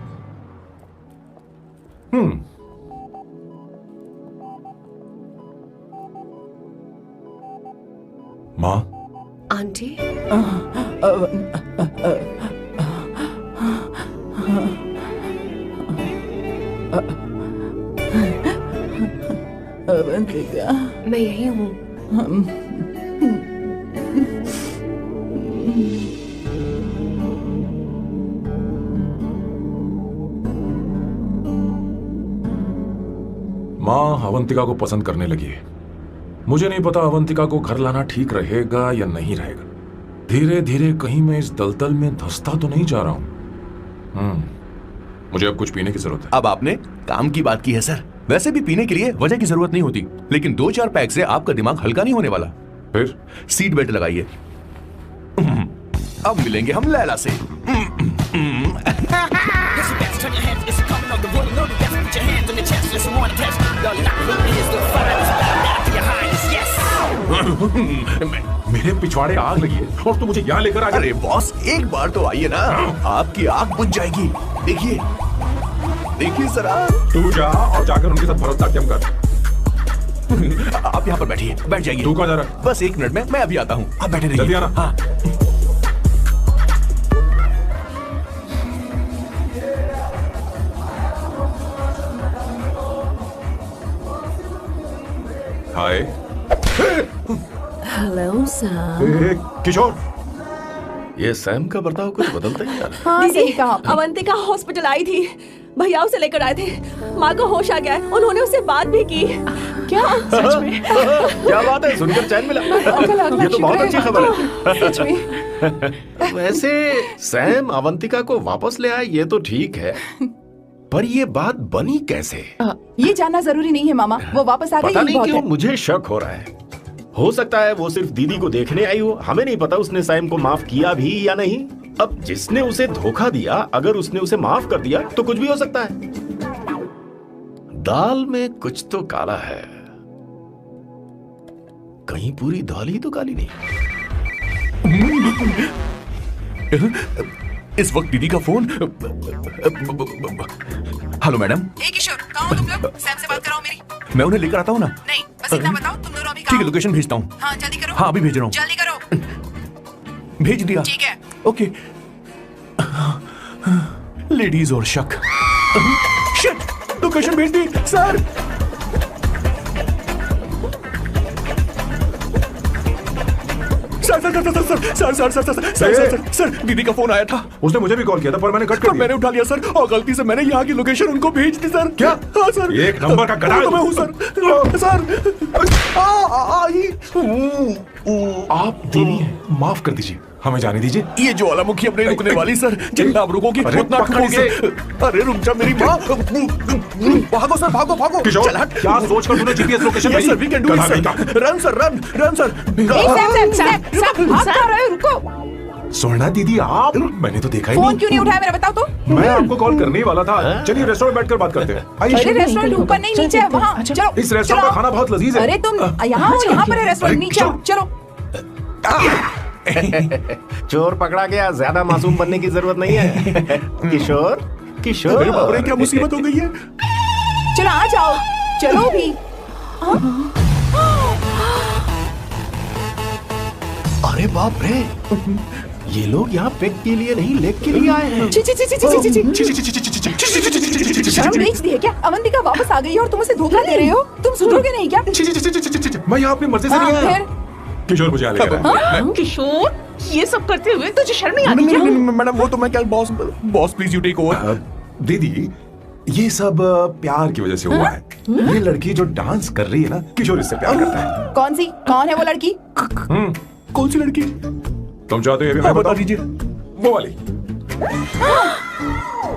माँ, आंटी, अवंतिका, मैं यही हूँ। माँ अवंतिका को पसंद करने लगी है। मुझे नहीं पता अवंतिका को घर लाना ठीक रहेगा या नहीं रहेगा। धीरे धीरे कहीं मैं इस दलदल में धंसता तो नहीं जा रहा हूँ। मुझे अब कुछ पीने की जरूरत है। अब आपने काम की बात की है सर। वैसे भी पीने के लिए वजह की जरूरत नहीं होती, लेकिन 2-4 पैक से आपका दिमाग हल्का नहीं होने वाला। फिर सीट बेल्ट लगाइए। अब मिलेंगे हम लैला से। मेरे पिछवाड़े आग लगी है और तू मुझे यहाँ लेकर आ गया। अरे बॉस, एक बार तो आइए ना, आपकी आग बुझ जाएगी। देखिए देखिए जरा। तू जा और जाकर उनके साथ भरतनाट्यम कर। आप यहाँ पर बैठिए, बैठ जाइए। तू कहाँ जा रहा है? बस 1 मिनट में मैं अभी आता हूँ, आप बैठे रहिए। जल्दी आना। हाँ। हाय। Hello Sam. किशोर, ये सैम का बर्ताव कुछ बदलता ही जा रहा है। हाँ, सही कहा। अवंतिका हॉस्पिटल आई थी, भैया उसे लेकर आए थे। माँ को होश आ गया है, उन्होंने उससे बात भी की। क्या सच में? क्या बात है, सुनकर चैन मिला। ये तो बहुत अच्छी खबर है। सच में। वैसे सैम अवंतिका को वापस ले आए ये तो ठीक है, पर ये बात बनी कैसे? ये जानना जरूरी नहीं है मामा, वो वापस आ गई। पता नहीं बहुत क्यों है। मुझे शक हो रहा है। हो सकता है वो सिर्फ दीदी को देखने आई हो। हमें नहीं पता उसने सैम को माफ किया भी या नहीं। अब जिसने उसे धोखा दिया, अगर उसने उसे माफ कर दिया तो कुछ भी हो सकता है। दाल में कुछ तो काला है, कहीं पूरी दाल ही तो काली नहीं। इस वक्त दीदी का फोन। Hello madam. किशोर, कहाँ हो तुम लोग? सैम से बात कराओ मेरी। मैं उन्हें लेकर आता हूँ ना। नहीं, बस इतना बताओ तुम दोनों अभी ठीक है, लोकेशन भेजता हूँ। हाँ जल्दी करो। हाँ अभी भेज रहा हूँ। जल्दी करो। भेज दिया। ठीक है। ओके। लेडीज और शक। शिट, लोकेशन भेज दी सर। सर दीदी का फोन आया था। उसने मुझे भी कॉल किया था पर मैंने कट कर दिया। मैंने उठा लिया सर, और गलती से मैंने यहाँ की लोकेशन उनको भेज दी सर। क्या? हाँ सर। एक नंबर का गधा। तो मैं हूँ सर। सर आप दीदी हैं, माफ कर दीजिए, हमें जाने दीजिए। ये ज्वालामुखी अपने रुकने वाली सर, जितना आप रुकोगे उतना ठुकोगे। अरे रुक जा मेरी माँ। भागो सर, भागो भागो। किशोर, चल हट। क्या सोच कर तूने जीपीएस लोकेशन Yes, भेजी? sir, we can do it, sir. Run, sir, run, run, sir. भाग कहाँ रहे हो? रुको। सोना दीदी आप, मैंने तो देखा ही फोन नहीं। क्यों नहीं उठाया मेरा, बताओ तो। मैं आपको कॉल करने ही वाला था। चलिए रेस्टोरेंट बैठकर बात करते हैं। अरे आइए। रेस्टोरेंट ऊपर नहीं, नीचे है, वहाँ। चलो इस रेस्टोरेंट का खाना बहुत लजीज है। अरे तुम यहाँ हो, यहाँ पर है रेस्टोरेंट, नीचे आओ, चलो। चोर पकड़ा गया, ज्यादा मासूम बनने की जरूरत नहीं है। किशोर, किशोर। अरे बाप रे, क्या मुसीबत हो गई है। चलो आ जाओ, चलो भी। अरे बाप रे, ये लोग यहाँ पेट के लिए नहीं लेग के लिए आए हैं। ची ची ची ची ची ची ची। शर्म बेच दी है क्या? अवंतिका वापस आ गई है और तुम उसे धोखा दे रहे हो? तुम सुधरोगे नहीं क्या? मैं यहाँ अपनी मर्जी से नहीं आया। किशोर मुझे यहाँ लेकर आया। किशोर, ये सब करते हुए तुझे शर्म नहीं आती क्या? मैडम वो तो मैं क्या boss please you take over. दीदी ये सब प्यार की वजह से हुआ है। ये लड़की जो डांस कर रही है ना, किशोर इससे प्यार करता है। कौन सी? कौन है वो लड़की? कौन सी लड़की? तुम चाहते हो ये भी मैं बता बताऊं? दीजिए। वो वाली।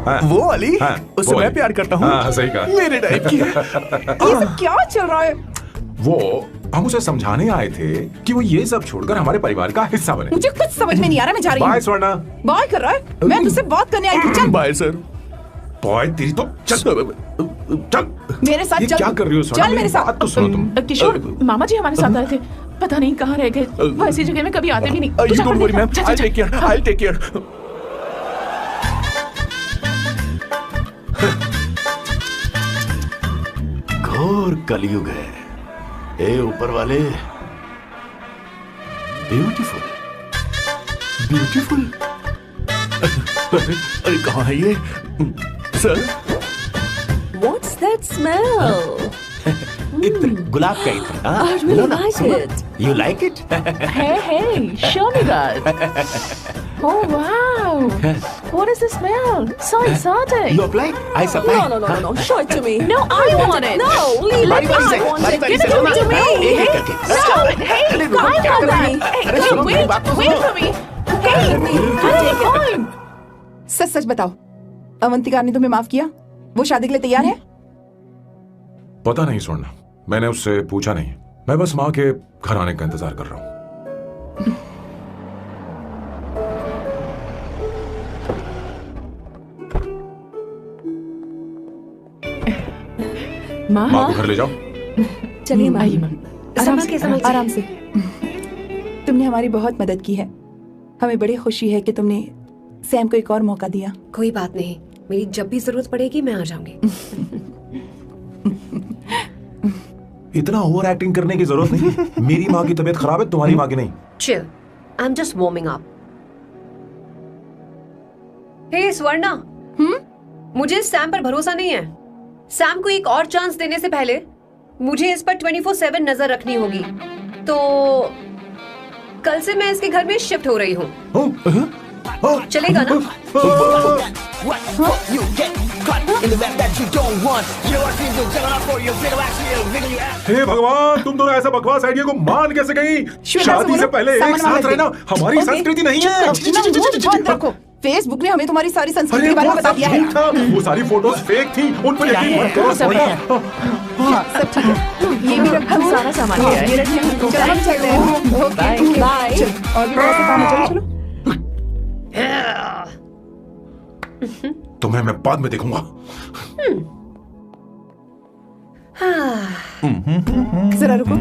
हाँ, वो वाली? हाँ, उससे वो मैं वाली। प्यार करता हूँ। हाँ, सही कहा। मेरे टाइप की है। ये सब क्या चल रहा है? वो हम उसे समझाने आए थे कि वो ये सब छोड़कर हमारे परिवार का हिस्सा बने। मुझे कुछ समझ में नहीं आ रहा, मैं जा रही हूँ। बाय स्वर्णा। बाय कर रहा है? मैं तुझसे बात करने आई थी। चल बाय सर। बॉय तेरी तो चल चल मेरे साथ ये चल। क्या कर रही हो स्वर्णा? चल मेरे साथ। बात तो सुनो तुम। किशोर, मामा जी हमारे साथ आए थे, पता नहीं कहाँ रह गए। वो ऐसी जगह में कभी आते भी नहीं। You don't worry, ma'am. I'll take care. I'll take care. घोर कलयुग है। ए ऊपर वाले, ब्यूटीफुल ब्यूटीफुल। अरे कहाँ है ये सर? What's that smell? इत्र, गुलाब का इत्र। I really like it. You like it? Hey, show me that. Oh wow, what is the smell? So exotic. You apply? I supply. No. Show it to me. No, I want it. No, leave बारी it. बारी I से, want बारी it. बारी Give से it सुनो to ना। me. एक एक करके। Stop it. Hey, अरे I रुको, क्या want कर रही that. है? Hey, अरे सुनो, मेरी बात तो wait सुनो। for me. Hey, I'll take it. सच सच बताओ, अवंतिका ने तुम्हें माफ किया? वो शादी के लिए तैयार है? पता नहीं स्वर्णा, मैंने उससे पूछा नहीं। मैं बस माँ के घर आने का इंतजार कर रहा हूँ। माँ, माँ को घर ले जाओ। चलिए माँ। आइए माँ। आराम से। तुमने हमारी बहुत मदद की है। हमें बड़ी खुशी है कि तुमने सैम को एक और मौका दिया। कोई बात नहीं, मेरी जब भी जरूरत पड़ेगी मैं आ जाऊंगी। इतना ओवर एक्टिंग करने की जरूरत नहीं। मेरी माँ की तबीयत खराब है, तुम्हारी माँ की नहीं। Chill, I am just warming up. Hey Swarna, मुझे सैम पर भरोसा नहीं है। सैम को एक और चांस देने से पहले मुझे इस पर 24/7 नजर रखनी होगी। तो कल से मैं इसके घर में शिफ्ट हो रही हूँ। चलेगा ना? What you get caught in the web that you don't want. You know what things you're juggling up for your video actually wiggle you out. हे भगवान, तुम दोनों ऐसा बकवास आइडिया को मान कैसे गई? शादी से पहले एक साथ रहना हमारी संस्कृति नहीं है। बंद रखो। फेसबुक ने हमें तुम्हारी सारी संस्कृति अरे के बारे वो में बता सब दिया है। झूठ था। वो सारी फोटोज फेक थी, उन पर यकीन मत करो। सब है। हाँ, सब ठीक है। ये भी रखा, सारा सामान लिया है। ये रखिए। चलो हम चलते हैं। Okay, bye. चलो, और भी बहुत से काम है। चलो। तुम्हें मैं बाद में देखूंगा। जरा रुको।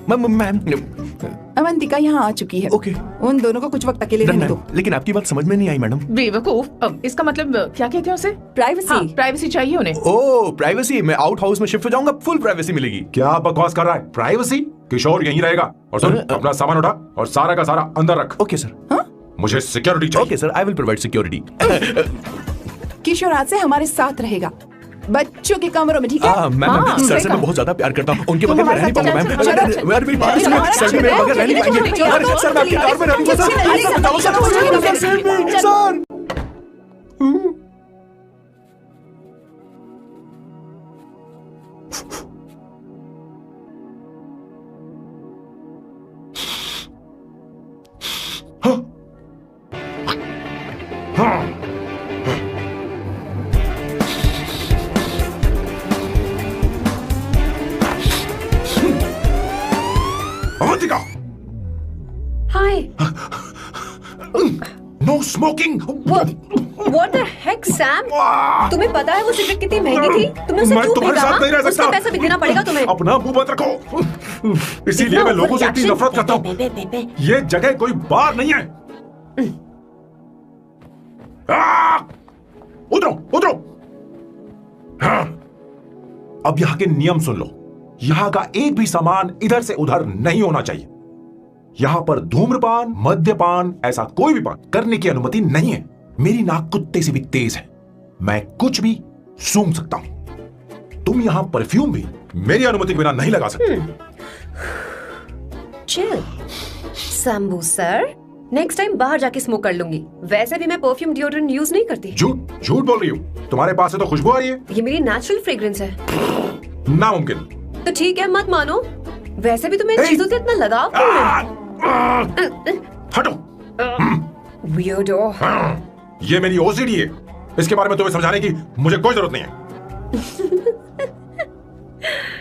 मैम अवंतिका यहाँ आ चुकी है। ओके। उन दोनों को कुछ वक्त अकेले रहने दो। लेकिन आपकी बात समझ में नहीं आई मैडम। बेवकूफ, इसका मतलब क्या कहते हैं उसे? Privacy. हाँ, प्राइवेसी चाहिए उन्हें। ओह प्राइवेसी, मैं आउट हाउस में शिफ्ट हो जाऊंगा, फुल प्राइवेसी मिलेगी। क्या बकवास कर रहा है? प्राइवेसी? किशोर यहीं रहेगा। और सुन, अपना सामान उठा और सारा का सारा अंदर रख। Okay sir. मुझे सिक्योरिटी चाहिए। Okay sir, I will provide security. Kishore आज से हमारे साथ रहेगा, बच्चों के कमरों में, ठीक है? मैम सर से मैं बहुत ज्यादा प्यार करता हूँ, उनके बगैर मैं रह नहीं पाऊंगा मैम। चलो, अरे मेरी बात सुनिए, सर भी मेरे बगैर रह नहीं पाएंगे। अरे सर मैं आपकी कार में रहूंगा sir. Sir Avantika, hi. No smoking. What the heck, Sam? तुम्हें पता है वो सिगरेट कितनी महंगी थी? तुमने उसे मैं क्यों तुम्हारे खरीदा? साथ नहीं रह उसका सकता। पैसा भी देना पड़ेगा तुम्हें। अपना मुंह बंद रखो। इसीलिए मैं लोगों से इतनी नफरत करता हूँ। ये जगह कोई बार नहीं है। उतरो उतरो। हाँ। अब यहाँ के नियम सुन लो। यहाँ का एक भी सामान इधर से उधर नहीं होना चाहिए। यहाँ पर धूम्रपान, मद्यपान, ऐसा कोई भी पान करने की अनुमति नहीं है। मेरी नाक कुत्ते से भी तेज है, मैं कुछ भी सूंघ सकता हूं। तुम यहाँ परफ्यूम भी मेरी अनुमति के बिना नहीं लगा सकते। Chill Shambhu sir, next time बाहर जाके स्मोक कर लूंगी। वैसे भी मैं परफ्यूम डिओड्रेंट यूज नहीं करती। झूठ झूठ बोल रही हो, तुम्हारे पास से तो खुशबू आ रही है। ये मेरी नेचुरल फ्रेग्रेंस है। नामुमकिन। तो ठीक है, मत मानो। वैसे भी तुम्हें इन चीजों से इतना लगाव क्यों है? हटो। वियर्डो। ये मेरी ओसीडी है, इसके बारे में तुम्हें समझाने की मुझे कोई जरूरत नहीं है।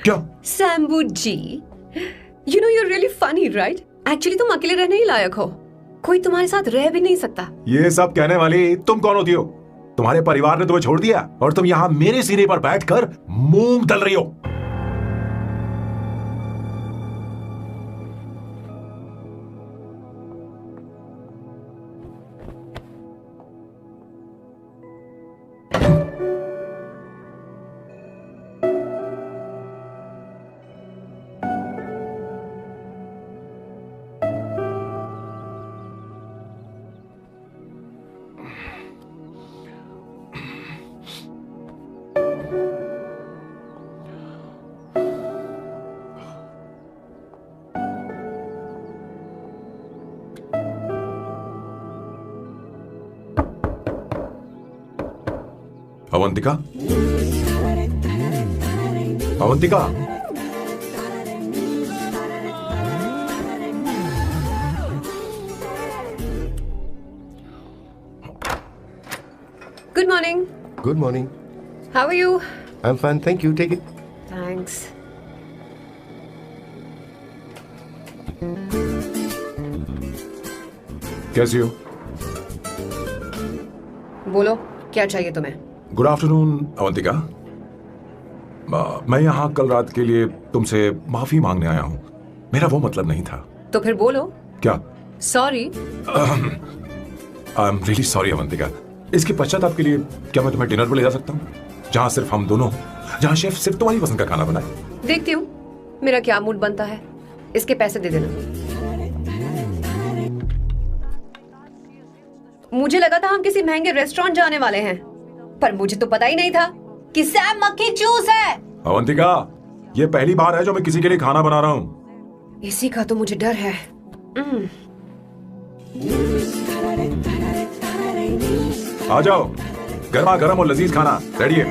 क्या? Shambhu ji, you know you're really funny, right? Actually तुम अकेले रहने ही लायक हो, कोई तुम्हारे साथ रह भी नहीं सकता। ये सब कहने वाली तुम कौन होती हो? तुम्हारे परिवार ने तुम्हें छोड़ दिया और तुम यहाँ मेरे सीने पर बैठकर मूंग दल रही हो। Avantika, Avantika, good morning. Good morning. How are you? I am fine, thank you, take it. Thanks. कैसी हो? बोलो, क्या चाहिए तुम्हें? Good afternoon Avantika. मैं यहाँ कल रात के लिए तुमसे माफी मांगने आया हूँ। मेरा वो मतलब नहीं था। तो फिर बोलो। क्या? Sorry. I am really sorry Avantika. इसके पश्चाताप के लिए क्या मैं तुम्हें डिनर पर ले जा सकता हूँ, जहाँ सिर्फ हम दोनों, जहाँ शेफ सिर्फ तुम्हारी पसंद का खाना बनाए? देखती हूँ मेरा क्या मूड बनता है। इसके पैसे दे देना। मुझे लगा था हम किसी महंगे रेस्टोरेंट जाने वाले हैं, पर मुझे तो पता ही नहीं था कि सैम मक्खी चूस है। अवंतिका, ये पहली बार है जो मैं किसी के लिए खाना बना रहा हूँ। इसी का तो मुझे डर है। आ जाओ, गर्मा गर्म और लजीज खाना रेडी है।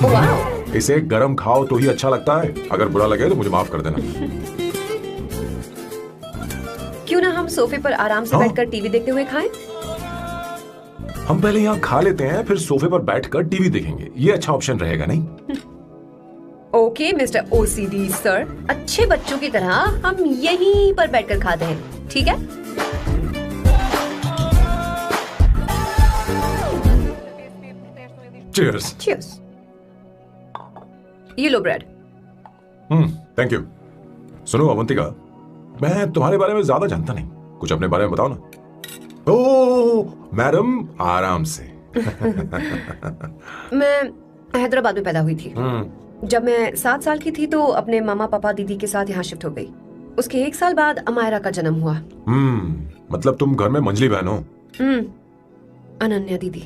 वाह। इसे गरम खाओ तो ही अच्छा लगता है, अगर बुरा लगे तो मुझे माफ कर देना। क्यों ना हम सोफे पर आराम से बैठकर टीवी देखते हुए खाएं? हम पहले यहाँ खा लेते हैं, फिर सोफे पर बैठकर टीवी देखेंगे। ये अच्छा ऑप्शन रहेगा नहीं? ओके मिस्टर ओसीडी सर, अच्छे बच्चों की तरह हम यहीं पर बैठकर खाते हैं, ठीक है? चीयर्स। चीयर्स। ये लो ब्रेड। Thank you. सुनो अवंतिका, मैं तुम्हारे बारे में ज्यादा जानता नहीं, कुछ अपने बारे में बताओ ना। ओह मैडम, आराम से। मैं हैदराबाद में पैदा हुई थी। जब मैं 7 साल की थी तो अपने मामा पापा दीदी के साथ यहाँ शिफ्ट हो गई। उसके 1 साल बाद अमायरा का जन्म हुआ। मतलब तुम घर में मंझली बहन हो? अनन्या दीदी।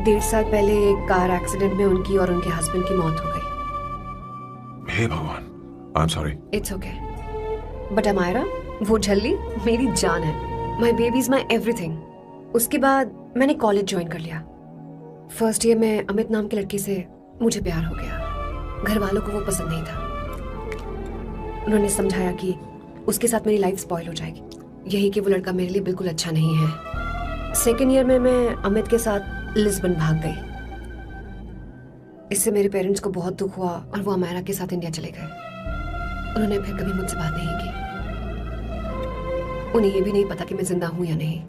1.5 साल पहले एक कार एक्सीडेंट में उनकी और उनके हस्बैंड की मौत हो गई। हे भगवान, I am sorry. It's okay. But Amaira, वो झल्ली मेरी जान है। My baby is my everything. उसके बाद मैंने कॉलेज ज्वाइन कर लिया। फर्स्ट ईयर में अमित नाम के लड़के से मुझे प्यार हो गया। घर वालों को वो पसंद नहीं था। उन्होंने समझाया कि उसके साथ मेरी लाइफ स्पॉइल हो जाएगी, यही कि वो लड़का मेरे लिए बिल्कुल अच्छा नहीं है। सेकेंड ईयर में मैं अमित के साथ लिस्बन भाग गई। इससे मेरे पेरेंट्स को बहुत दुख हुआ और वो अमायरा के साथ इंडिया चले गए। उन्होंने फिर कभी मुझसे बात नहीं की। उन्हें ये भी नहीं पता कि मैं जिंदा हूं या नहीं।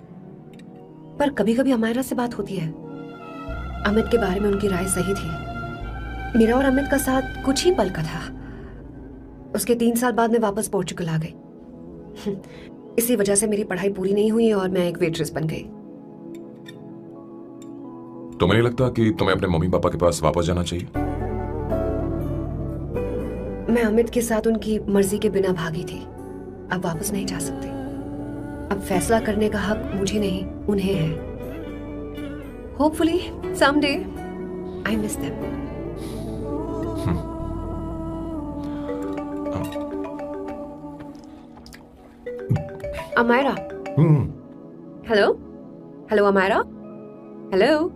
पर कभी कभी अमायरा से बात होती है। अमित के बारे में उनकी राय सही थी। मेरा और अमित का साथ कुछ ही पल का था। उसके 3 साल बाद मैं वापस पोर्चुगल आ गई। इसी वजह से मेरी पढ़ाई पूरी नहीं हुई और मैं एक वेट्रेस बन गई। तुम्हें नहीं लगता कि तुम्हें अपने मम्मी पापा के पास वापस जाना चाहिए? मैं अमित के साथ उनकी मर्जी के बिना भागी थी। अब वापस नहीं जा सकती। अब फैसला करने का हक मुझे नहीं, उन्हें है। Hopefully someday I miss them. Amaira. Hello hello Amaira. Hello.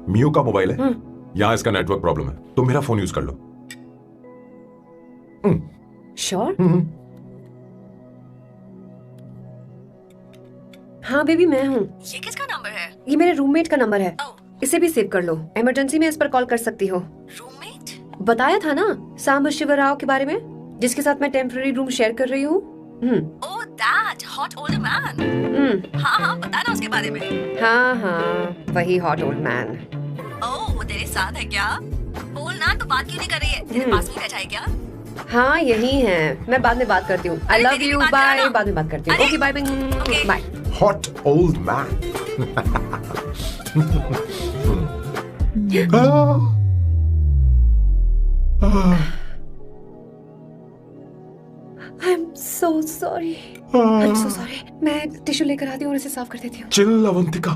मियो का मोबाइल है। यहाँ इसका नेटवर्क प्रॉब्लम है, तो मेरा फोन यूज कर लो। श्योर? हाँ बेबी मैं हूँ। ये किसका नंबर है? ये मेरे रूममेट का नंबर है। इसे भी सेव कर लो, इमरजेंसी में इस पर कॉल कर सकती हो। रूममेट? बताया था ना सांब शिवराव के बारे में, जिसके साथ मैं टेम्पररी रूम शेयर कर रही हूँ। Oh that hot old man. हाँ हाँ बता ना उसके बारे में। हाँ हाँ वही हॉट ओल्ड मैन। ओह वो तेरे साथ है क्या? बोल ना, तो बात क्यों नहीं कर रही है? तेरे पास भी रह जाए क्या? हाँ यही है, मैं बाद में बात करती हूँ। I love you, bye. बाद में बात करती हूँ। Okay bye bye. Hot old man. I'm so sorry. I'm so sorry. मैं टिश्यू लेकर आती हूँ और इसे साफ कर देती हूँ। Chill Avantika,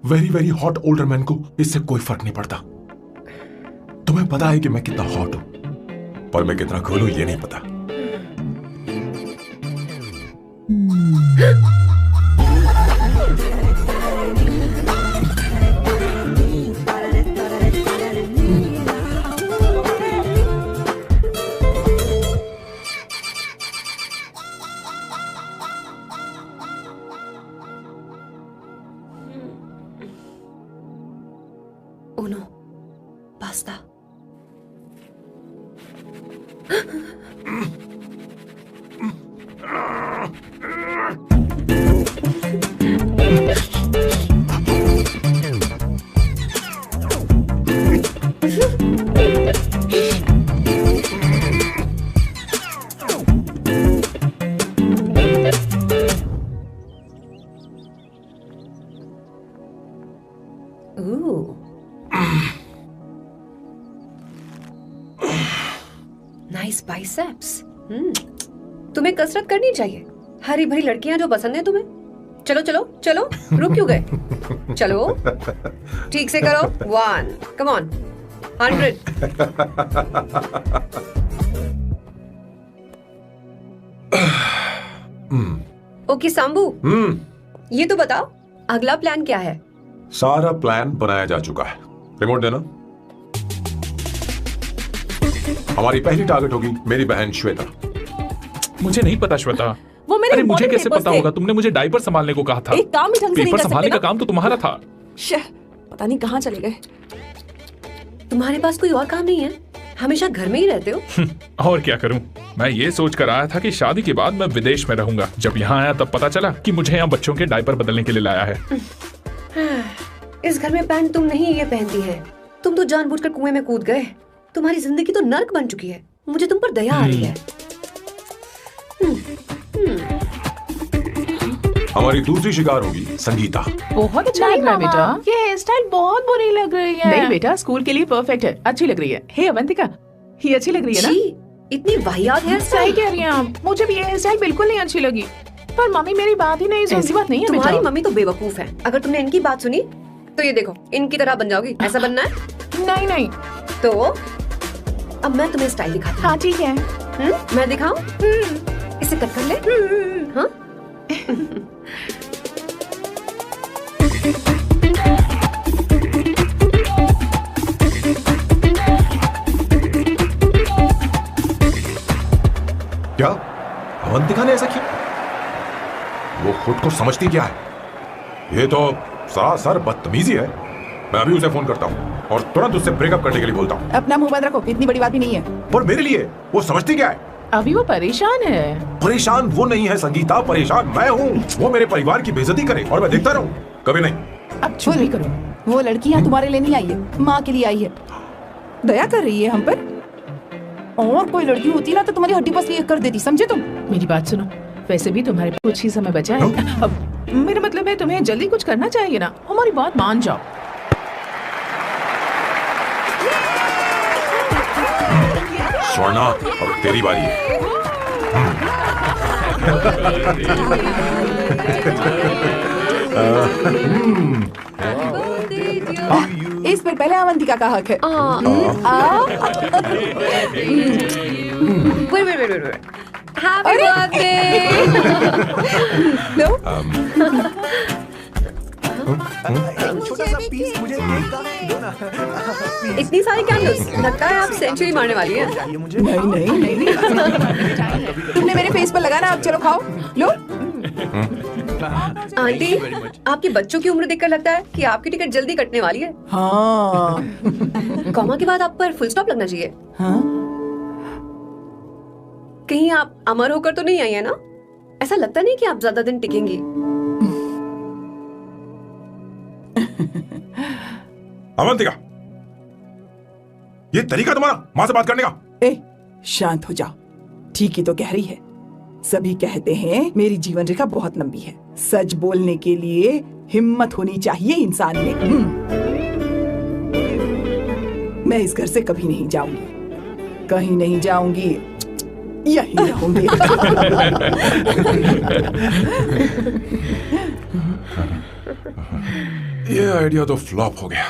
very very hot older man को इससे कोई फर्क नहीं पड़ता। तुम्हें पता है कि मैं कितना हॉट हूं, पर मैं कितना कूल हूं ये नहीं पता। Uno, pasta. Ooh. Nice biceps. तुम्हें कसरत करनी चाहिए। हरी भरी लड़कियां जो पसंद है तुम्हें। चलो चलो चलो, रुक क्यों गए? चलो ठीक से करो। 1 कम ऑन 100। ओके सांबू, ये तो बताओ अगला प्लान क्या है? सारा प्लान बनाया जा चुका है। रिमोट देना। हमारी पहली टारगेट होगी मेरी बहन श्वेता। मुझे नहीं पता श्वेता। वो मेरे अरे मुझे morning कैसे papers पता थे। होगा? तुमने मुझे डायपर संभालने को कहा था। एक काम भी ढंग से नहीं पेपर कर सकते संभालने ना? का काम तो तुम्हारा था। पता नहीं कहाँ चले गए। तुम्हारे पास कोई और काम नहीं है? हमेशा घर में ही रहते हो। और क्या करूं? मैं ये सोच कर आया था कि शादी के बाद मैं विदेश में रहूंगा। जब यहाँ आया तब पता चला कि मुझे यहाँ बच्चों के डायपर बदलने के लिए लाया है। इस घर में पैंट तुम नहीं ये पहनती है। तुम तो जानबूझकर कुएं में कूद गए। तुम्हारी जिंदगी तो नर्क बन चुकी है। मुझे तुम पर दया आ रही है। हमारी दूसरी शिकार होगी संगीता। बहुत अच्छा लग रहा है बेटा। ये हेयर स्टाइल बहुत बुरी लग रही है। नहीं बेटा, स्कूल के लिए परफेक्ट है, अच्छी लग रही है। हे अवंतिका, ये अच्छी लग रही है ना? जी, इतनी वाहियात हेयर सही स्टाइल। कह रही हैं आप। मुझे भी ये हेयर स्टाइल बिल्कुल नहीं अच्छी लगी। पर मम्मी मेरी बात ही नहीं सुनती। ऐसी बात नहीं है तुम्हारी बेटा। मम्मी तो बेवकूफ है। अगर तुमने इनकी बात सुनी तो ये देखो इनकी तरह बन जाओगी। ऐसा बनना है? नहीं नहीं। तो अब मैं तुम्हें स्टाइल दिखाती हूँ। हाँ ठीक है। मैं दिखाऊं? इसे कट कर ले। हाँ? क्या अवंतिका ने ऐसा किया? वो खुद को समझती क्या है? ये तो सरासर बदतमीजी है। मैं अभी उसे फोन करता हूँ और तुरंत उससे ब्रेकअप करने के लिए बोलता हूँ। अपना मुंह बंद रखो, इतनी बड़ी बात भी नहीं है। पर मेरे लिए वो समझती क्या है? अभी वो परेशान है। परेशान वो नहीं है संगीता, परेशान मैं हूँ। वो मेरे परिवार की बेइज्जती करे और मैं देखता रहूँ? कभी नहीं। अब चुप भी करो। वो लड़की यहाँ तुम्हारे लिए नहीं आई है, माँ के लिए आई है। दया कर रही है हम पर। और कोई लड़की होती ना तो तुम्हारी हड्डी पसली कर देती, समझे तुम? मेरी बात सुनो, वैसे भी तुम्हारे पास कुछ ही समय बचा है। अब मेरा मतलब है तुम्हें जल्दी कुछ करना चाहिए ना। हमारी बात मान जाओ। स्वर्णा, अब तेरी बारी है। इस पर पहले अवंतिका का हक है। wait. Happy birthday! लो, छोटा सा पीस मुझे केक का दो ना। इतनी सारी कैंडल्स, लगता है आप सेंचुरी मारने वाली है। नहीं। तुमने मेरे फेस पर लगाना, अब चलो खाओ। लो, आंटी, आपके बच्चों की उम्र देखकर लगता है कि आपकी टिकट जल्दी कटने वाली है। हाँ, कॉमा के बाद आप पर फुल स्टॉप लगना चाहिए। हाँ, कहीं आप अमर होकर तो नहीं आई है ना? ऐसा लगता नहीं कि आप ज्यादा दिन टिकेंगी। अवंतिका, ये तरीका तुम्हारा माँ से बात करने का? ए, शांत हो जाओ। ठीक ही तो कह रही है। सभी कहते हैं मेरी जीवन रेखा बहुत लंबी है। सच बोलने के लिए हिम्मत होनी चाहिए इंसान में। मैं इस घर से कभी नहीं जाऊंगी, कहीं नहीं जाऊंगी, यहीं रहूंगी। ये आइडिया तो फ्लॉप हो गया।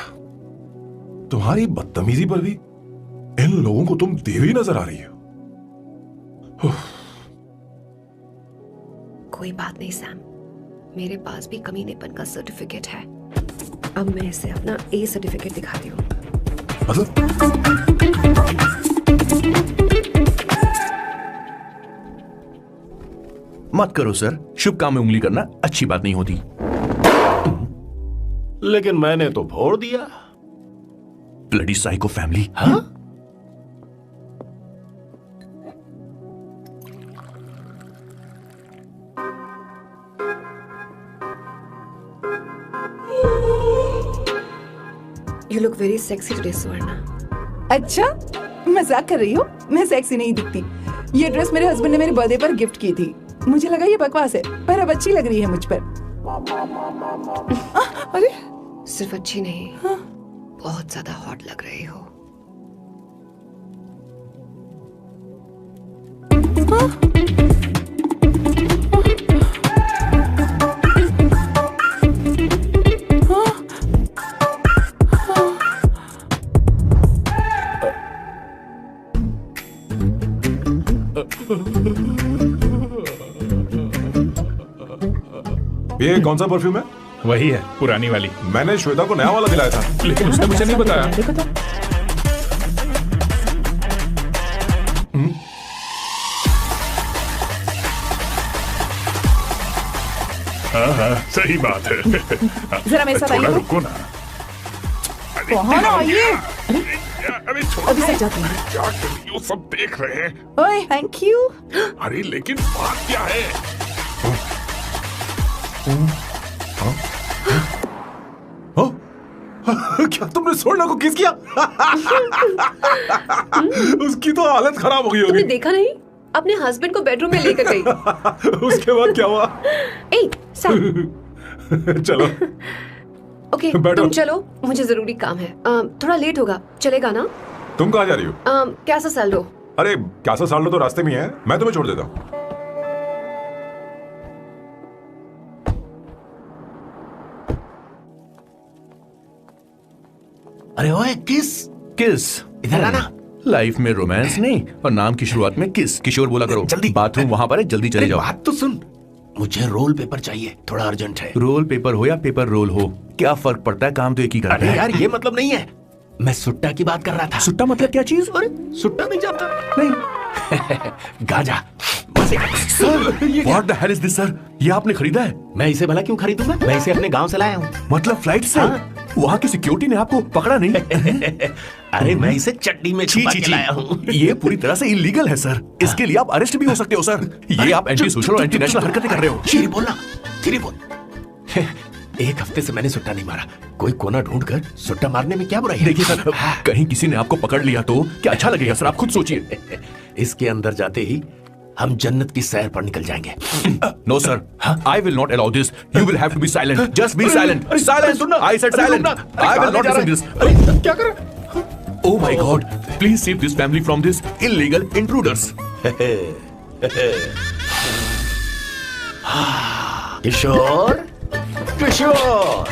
तुम्हारी बदतमीजी पर भी इन लोगों को तुम देवी नजर आ रही हो। कोई बात नहीं सैम, मेरे पास भी कमीनेपन का सर्टिफिकेट है। अब मैं इसे अपना ए सर्टिफिकेट दिखाती हूँ। मतलब मत करो सर, शुभ काम में उंगली करना अच्छी बात नहीं होती। लेकिन मैंने तो फोड़ दिया। Bloody psycho family. हाँ? You look very sexy today, Swarna. अच्छा, मजाक कर रही हो? मैं सेक्सी नहीं दिखती। ये ड्रेस मेरे हस्बैंड ने मेरे बर्थडे पर गिफ्ट की थी। मुझे लगा ये बकवास है, पर अब अच्छी लग रही है मुझ पर। अरे, सिर्फ अच्छी नहीं, हाँ? बहुत ज्यादा हॉट लग रही हो। ये कौन सा परफ्यूम है? वही है, पुरानी वाली। मैंने श्वेता को नया वाला दिलाया था। लेकिन उसने मुझे नहीं बताया। हाँ, सही बात है। जरा मेरे साथ थोड़ा आइए। रुको ना। कौन आइए? अरे अभी से जाती हूँ। क्या कर रही हो? सब देख रहे हैं। ओए, थैंक यू। अरे लेकिन बात क्या है? क्या तुमने स्वर्णा को किस किया? उसकी तो हालत खराब हो गई तुमने होगी। देखा नहीं? अपने हस्बैंड को बेडरूम में लेकर गई। उसके बाद क्या हुआ? ए, सैम। चलो ओके, बैठो। तुम चलो, मुझे जरूरी काम है। थोड़ा लेट होगा, चलेगा ना? तुम कहाँ जा रही हो? क्या सा साल लो। अरे कैसा साल लो तो रास्ते में ही है, मैं तुम्हें छोड़ देता हूँ। अरे ओए, किस इधर आना। लाइफ में रोमांस नहीं और नाम की शुरुआत में किस। किशोर बोला करो। जल्दी। बाथरूम वहां पर है, जल्दी चले जाओ। बात तो सुन, मुझे रोल पेपर चाहिए, थोड़ा अर्जेंट है। रोल पेपर हो या पेपर रोल हो, क्या फर्क पड़ता है? काम तो एक ही करता अरे है। यार, ये मतलब नहीं है। मैं सुट्टा की बात कर रहा था। सुट्टा मतलब क्या चीज? अरे सुट्टा नहीं जानता? नहीं। गाजा मजे का। What the hell is this, sir? ये आपने खरीदा है? मैं इसे भला क्यों खरीदूंगा? मैं इसे अपने गांव से लाया हूँ। मतलब फ्लाइट से? हाँ। वहाँ की सिक्योरिटी ने आपको पकड़ा नहीं? अरे मैं इसे चट्टी में छुपा के लाया हूँ। ये पूरी तरह से इलीगल है सर। इसके लिए आप अरेस्ट भी हो सकते हो सर। ये आप एंटी सोशल और एंटी नेशनल हरकतें कर रहे हो। धीरे बोलना, धीरे बोल। एक हफ्ते से मैंने सुट्टा नहीं मारा। कोई कोना ढूंढकर सुट्टा मारने में क्या बुराई है? देखिए सर, कहीं किसी ने आपको पकड़ लिया तो क्या अच्छा लगेगा सर? आप खुद सोचिए। इसके अंदर जाते ही हम जन्नत की सैर पर निकल जाएंगे। No sir, I will not allow this. You will have to be silent. Just be silent. Silent. I said silent. I will not listen this. क्या कर? Oh my god, please save this family from this illegal intruders. Kishore, Kishore,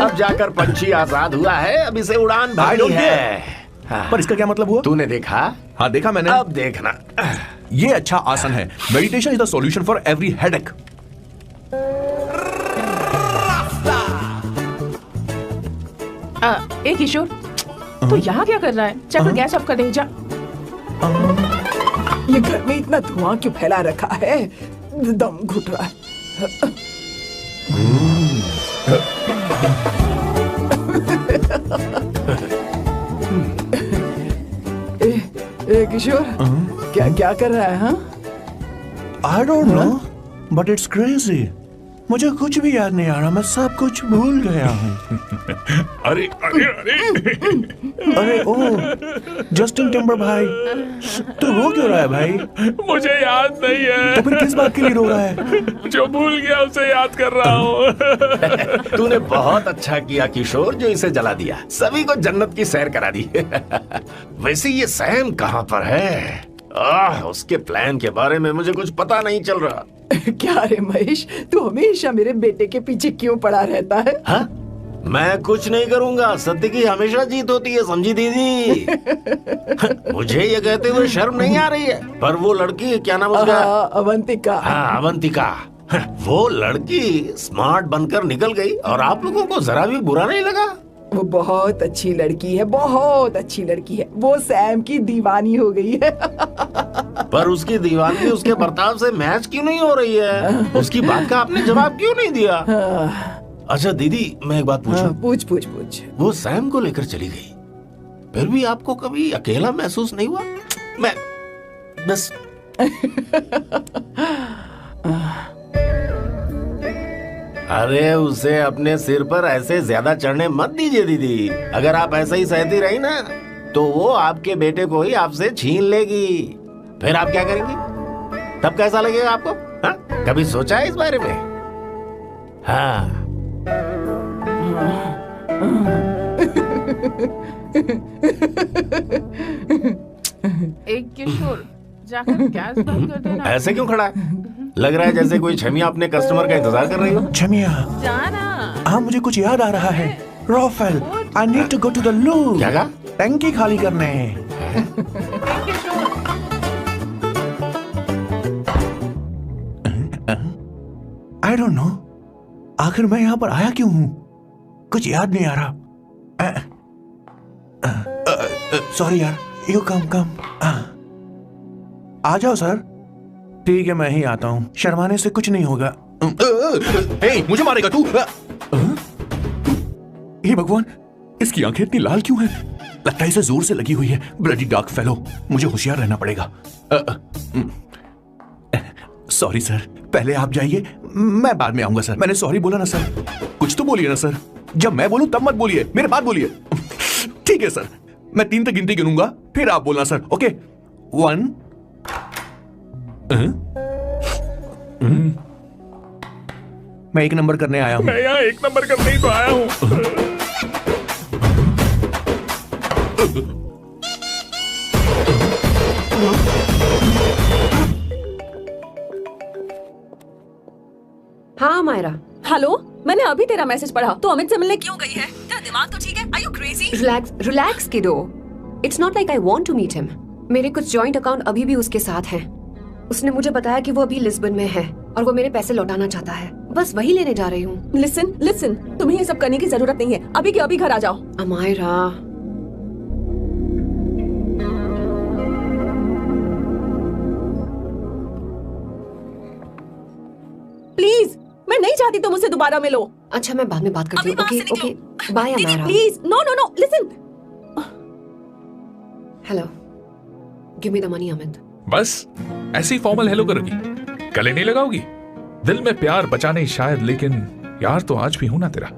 अब जाकर पंछी आजाद हुआ है, अब इसे उड़ान I भरनी don't है। पर इसका क्या मतलब हुआ? तूने देखा? हाँ देखा मैंने। अब देखना। ये अच्छा आसन है। Meditation is the solution for every headache. ए किशोर, तू यहाँ क्या कर रहा है? चल गैस ऑफ कर दे जा। ये घर में इतना धुआं क्यों फैला रखा है? दम घुट रहा है। ए किशोर, क्या क्या कर रहा है? हाँ, I don't know, but it's crazy. मुझे कुछ भी याद नहीं आ रहा, मैं सब कुछ भूल गया हूँ। अरे अरे अरे अरे ओ जस्टिन टिम्बर भाई, तो रो क्यों रहा है भाई? मुझे याद नहीं है। तो फिर किस बात के लिए रो रहा है? जो भूल गया उसे याद कर रहा हूँ। तूने बहुत अच्छा किया किशोर, जो इसे जला दिया, सभी को जन्नत की सैर करा दी। वैसे ये सैम कहाँ पर है? उसके प्लान के बारे में मुझे कुछ पता नहीं चल रहा। क्या रे महेश, तू हमेशा मेरे बेटे के पीछे क्यों पड़ा रहता है? हाँ? मैं कुछ नहीं करूंगा, सत्य की हमेशा जीत होती है, समझी दीदी? मुझे ये कहते हुए शर्म नहीं आ रही है, पर वो लड़की, क्या नाम उसका? अवंतिका। हाँ, अवंतिका। वो लड़की स्मार्ट बनकर निकल गई और आप लोगों को जरा भी बुरा नहीं लगा? वो बहुत अच्छी लड़की है, बहुत अच्छी लड़की है। वो सैम की दीवानी हो गई है। पर उसकी दीवानगी उसके बर्ताव से मैच क्यों नहीं हो रही है? उसकी बात का आपने जवाब क्यों नहीं दिया? अच्छा दीदी, मैं एक बात पूछूं? पूछ पूछ पूछ। वो सैम को लेकर चली गई, फिर भी आपको कभी अकेला महसूस नहीं हुआ? मैं बस अरे उसे अपने सिर पर ऐसे ज्यादा चढ़ने मत दीजिए दीदी। अगर आप ऐसा ही सहती रही ना, तो वो आपके बेटे को ही आपसे छीन लेगी। फिर आप क्या करेंगी? तब कैसा लगेगा आपको? हाँ? कभी सोचा है इस बारे में? हाँ। एक किशोर, जाकर गैस बंद कर देना। ऐसे क्यों खड़ा है? लग रहा है जैसे कोई छमिया अपने कस्टमर का इंतजार कर रही हो। छमिया, जाना। हाँ मुझे कुछ याद आ रहा है। Rafael, I need to go to the loo. क्या कहा? टंकी खाली करने। आई डोंट नो, आखिर मैं यहाँ पर आया क्यों हूँ? कुछ याद नहीं आ रहा। सॉरी यार, यू कम। आ जाओ सर। ठीक है, मैं ही आता हूँ, शर्माने से कुछ नहीं होगा। मुझे मारेगा तू? हे भगवान, इसकी आंखें इतनी लाल क्यों हैं? लगता है इसे जोर से लगी हुई है। ब्लडी डार्क फेलो, मुझे होशियार रहना पड़ेगा। सॉरी सर, पहले आप जाइए, मैं बाद में आऊंगा सर। मैंने सॉरी बोला ना सर? कुछ तो बोलिए ना सर। जब मैं बोलूं तब मत बोलिए, मेरे बाद बोलिए। ठीक है सर, मैं 3 तक गिनती गिनूंगा, फिर आप बोलना सर। ओके, 1। मैं 1 नंबर करने आया हूँ। मैं यहाँ 1 नंबर करने ही तो आया हूँ। हाँ मायरा। हेलो, मैंने अभी तेरा मैसेज पढ़ा। तो अमित से मिलने क्यों गई है? तेरा दिमाग तो ठीक है? Are you crazy? Relax kiddo. It's not like I want to meet him. मेरे कुछ जॉइंट अकाउंट अभी भी उसके साथ हैं। उसने मुझे बताया कि वो अभी लिस्बन में है और वो मेरे पैसे लौटाना चाहता है। बस वही लेने जा रही हूँ। लिसन, तुम्हें ये सब करने की जरूरत नहीं है। अभी के अभी घर आ जाओ। अमायरा, प्लीज, मैं नहीं चाहती तुम मुझसे दोबारा मिलो। अच्छा मैं बाद में बात करती हूँ। अभी okay, bye Amaira. Please, no, listen. Hello, give me the money Amit. बस ऐसी फॉर्मल हेलो करोगी, गले नहीं लगाओगी? दिल में प्यार बचा नहीं शायद, लेकिन यार तो आज भी हूं ना तेरा।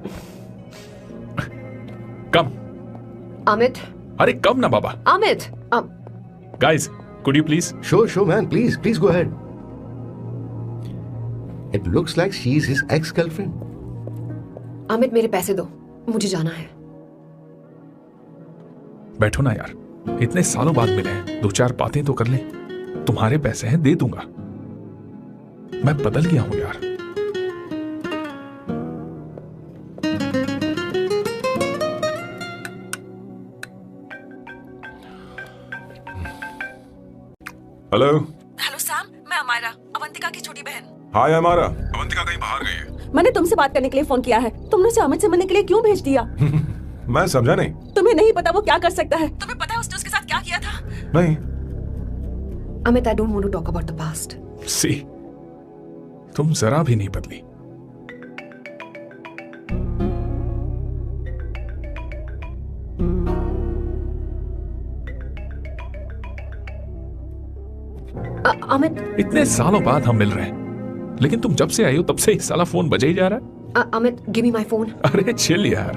कम अमित। अरे कम ना बाबा। Amit. Guys, could you please? Sure, man. Please go ahead. It looks like she is his ex-girlfriend. Amit मेरे पैसे दो, मुझे जाना है। बैठो ना यार। इतने सालों बाद मिले हैं, 2-4 बातें तो कर लें। तुम्हारे पैसे हैं, दे दूंगा। मैं बदल गया हूं यार। हेलो। हेलो सैम, मैं अमायरा, अवंतिका की छोटी बहन। हाय अमारा। अवंतिका कहीं बाहर गई है। मैंने तुमसे बात करने के लिए फोन किया है। तुमने उसे अमित से मिलने के लिए क्यों भेज दिया? मैं समझा नहीं। तुम्हें नहीं पता वो क्या कर सकता है? तुम्हें पता है उसने उसके साथ क्या किया था? नहीं। Amit, I don't want to talk about the past. सी, तुम जरा भी नहीं बदली। अमित, इतने सालों बाद हम मिल रहे हैं, लेकिन तुम जब से आई हो तब से साला फोन बजे ही जा रहा है। Amit, give me my phone. अरे चिल यार,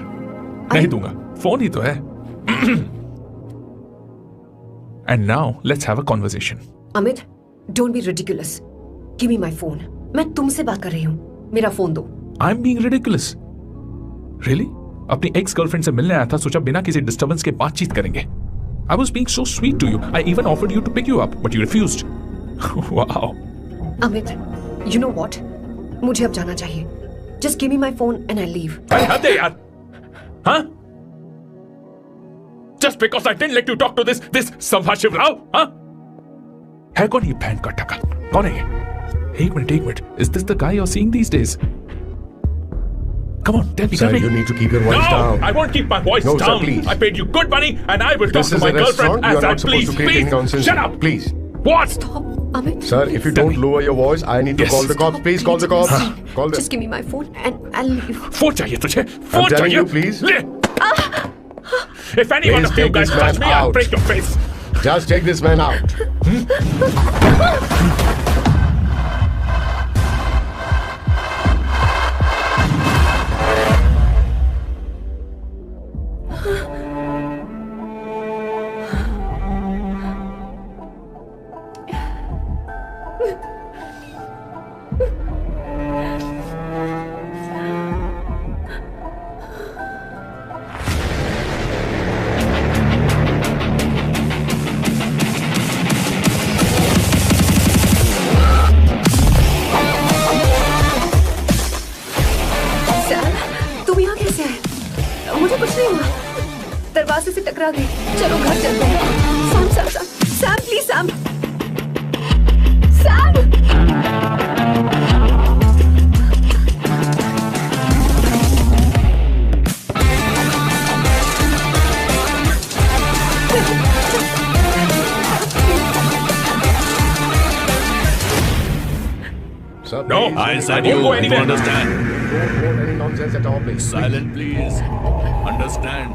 नहीं दूंगा, फोन ही तो है। And now let's have a conversation. Amit, don't be ridiculous. Give me my phone. मैं तुमसे बात कर रही हूँ, मेरा फोन दो। I'm being ridiculous. Really? अपनी एक्स गर्लफ्रेंड से मिलने आया था, सोचा बिना किसी डिस्टर्बेंस के बातचीत करेंगे। I was being so sweet to you. I even offered you to pick you up, but you refused. Wow. Amit, you know what? मुझे अब जाना चाहिए। Just give me my phone and I'll leave. अरे हद है यार, हाँ? Just because I didn't let you talk to this संभा शिवराव, हाँ? है कौन ये बहन का टका? कौन है ये? एक minute. Is this the guy you're seeing these days? Come on, tell me. Sir, you need to keep your voice No, down. I won't keep my voice No, down. sir, please. I paid you good money, and I will talk This to is my a restaurant. girlfriend You as are I not supposed to create any nonsense. Shut up. Please. What? Stop, Amit. Sir, if you Tell don't me. lower your voice, I need to Yes. call the cops. Please call the cops. Call them. Just give me my phone and I'll leave. Phone चाहिए तुझे? I'm phone telling चाहिए? you, please. ले. If any one Please of you take guys this man touch me, I'll out. break your face. Just take this man out. Sam, तुम यहाँ कैसे आए? मुझे कुछ नहीं हुआ, दरवाजे से टकरा गई। चलो घर चलते हैं। Sam, please Sam. Sir, No, please. I said won't you. go anywhere. You understand? Don't hold any nonsense at all, please. Silent, please. Understand?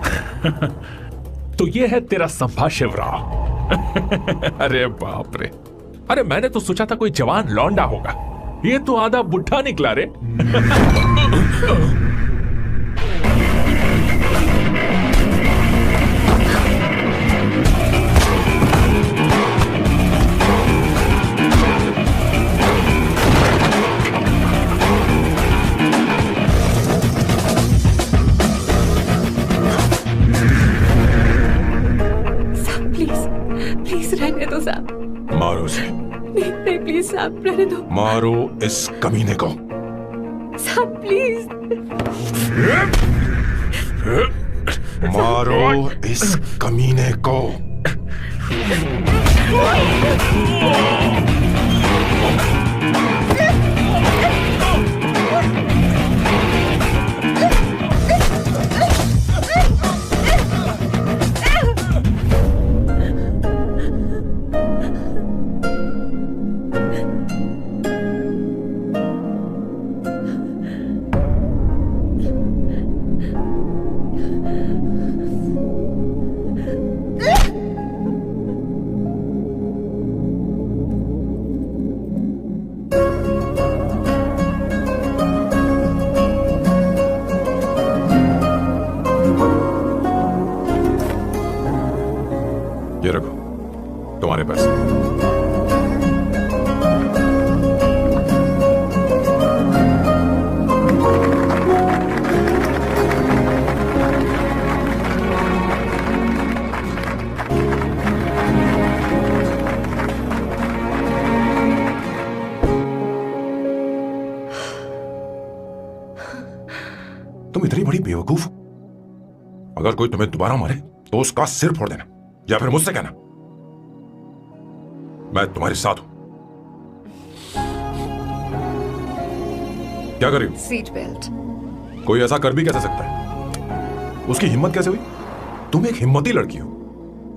तो ये है तेरा संभा शिवराव। अरे बाप रे, अरे मैंने तो सोचा था कोई जवान लौंडा होगा, ये तो आधा बुढ़ा निकला रे। प्लीज रहने दो सैम। मारो उसे। नहीं प्लीज सैम, रहने दो। मारो इस कमीने को। Sam please. मारो इस कमीने को। तुम इतनी बड़ी बेवकूफ हो। अगर कोई तुम्हें दोबारा मारे तो उसका सिर फोड़ देना, या फिर मुझसे कहना मैं तुम्हारे साथ हूं। क्या कर रही हो? Seat belt. कोई ऐसा कर भी कैसे सकता है? उसकी हिम्मत कैसे हुई? तुम एक हिम्मती लड़की हो,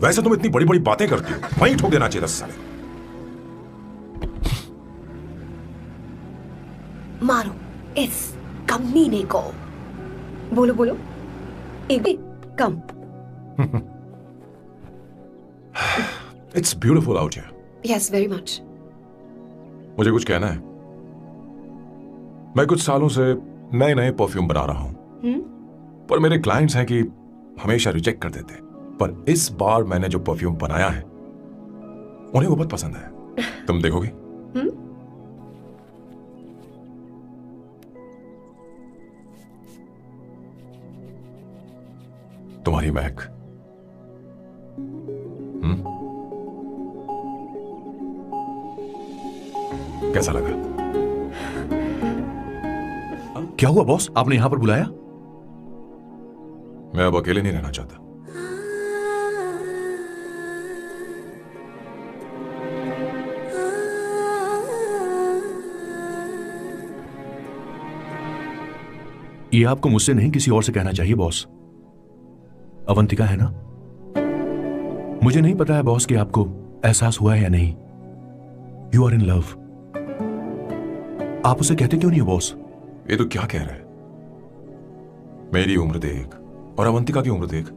वैसे तुम इतनी बड़ी बड़ी बातें करती हो, वहीं ठोक देना चाहिए 10 साल। मारो इस कमीने को। बोलो बोलो, एक भी कम। It's beautiful out here. Yes, very much. मुझे कुछ कहना है। मैं कुछ सालों से नए नए परफ्यूम बना रहा हूं, पर मेरे क्लाइंट्स हैं कि हमेशा रिजेक्ट कर देते, पर इस बार मैंने जो परफ्यूम बनाया है उन्हें वो बहुत पसंद है। तुम देखोगी? तुम्हारी महक। कैसा लगा? क्या हुआ बॉस, आपने यहां पर बुलाया? मैं अब अकेले नहीं रहना चाहता। ये आपको मुझसे नहीं किसी और से कहना चाहिए बॉस। अवंतिका है ना? मुझे नहीं पता है बॉस कि आपको एहसास हुआ है या नहीं। You are in love. आप उसे कहते क्यों नहीं हो बॉस? ये तो क्या कह रहा है? मेरी उम्र देख और अवंतिका की उम्र देख।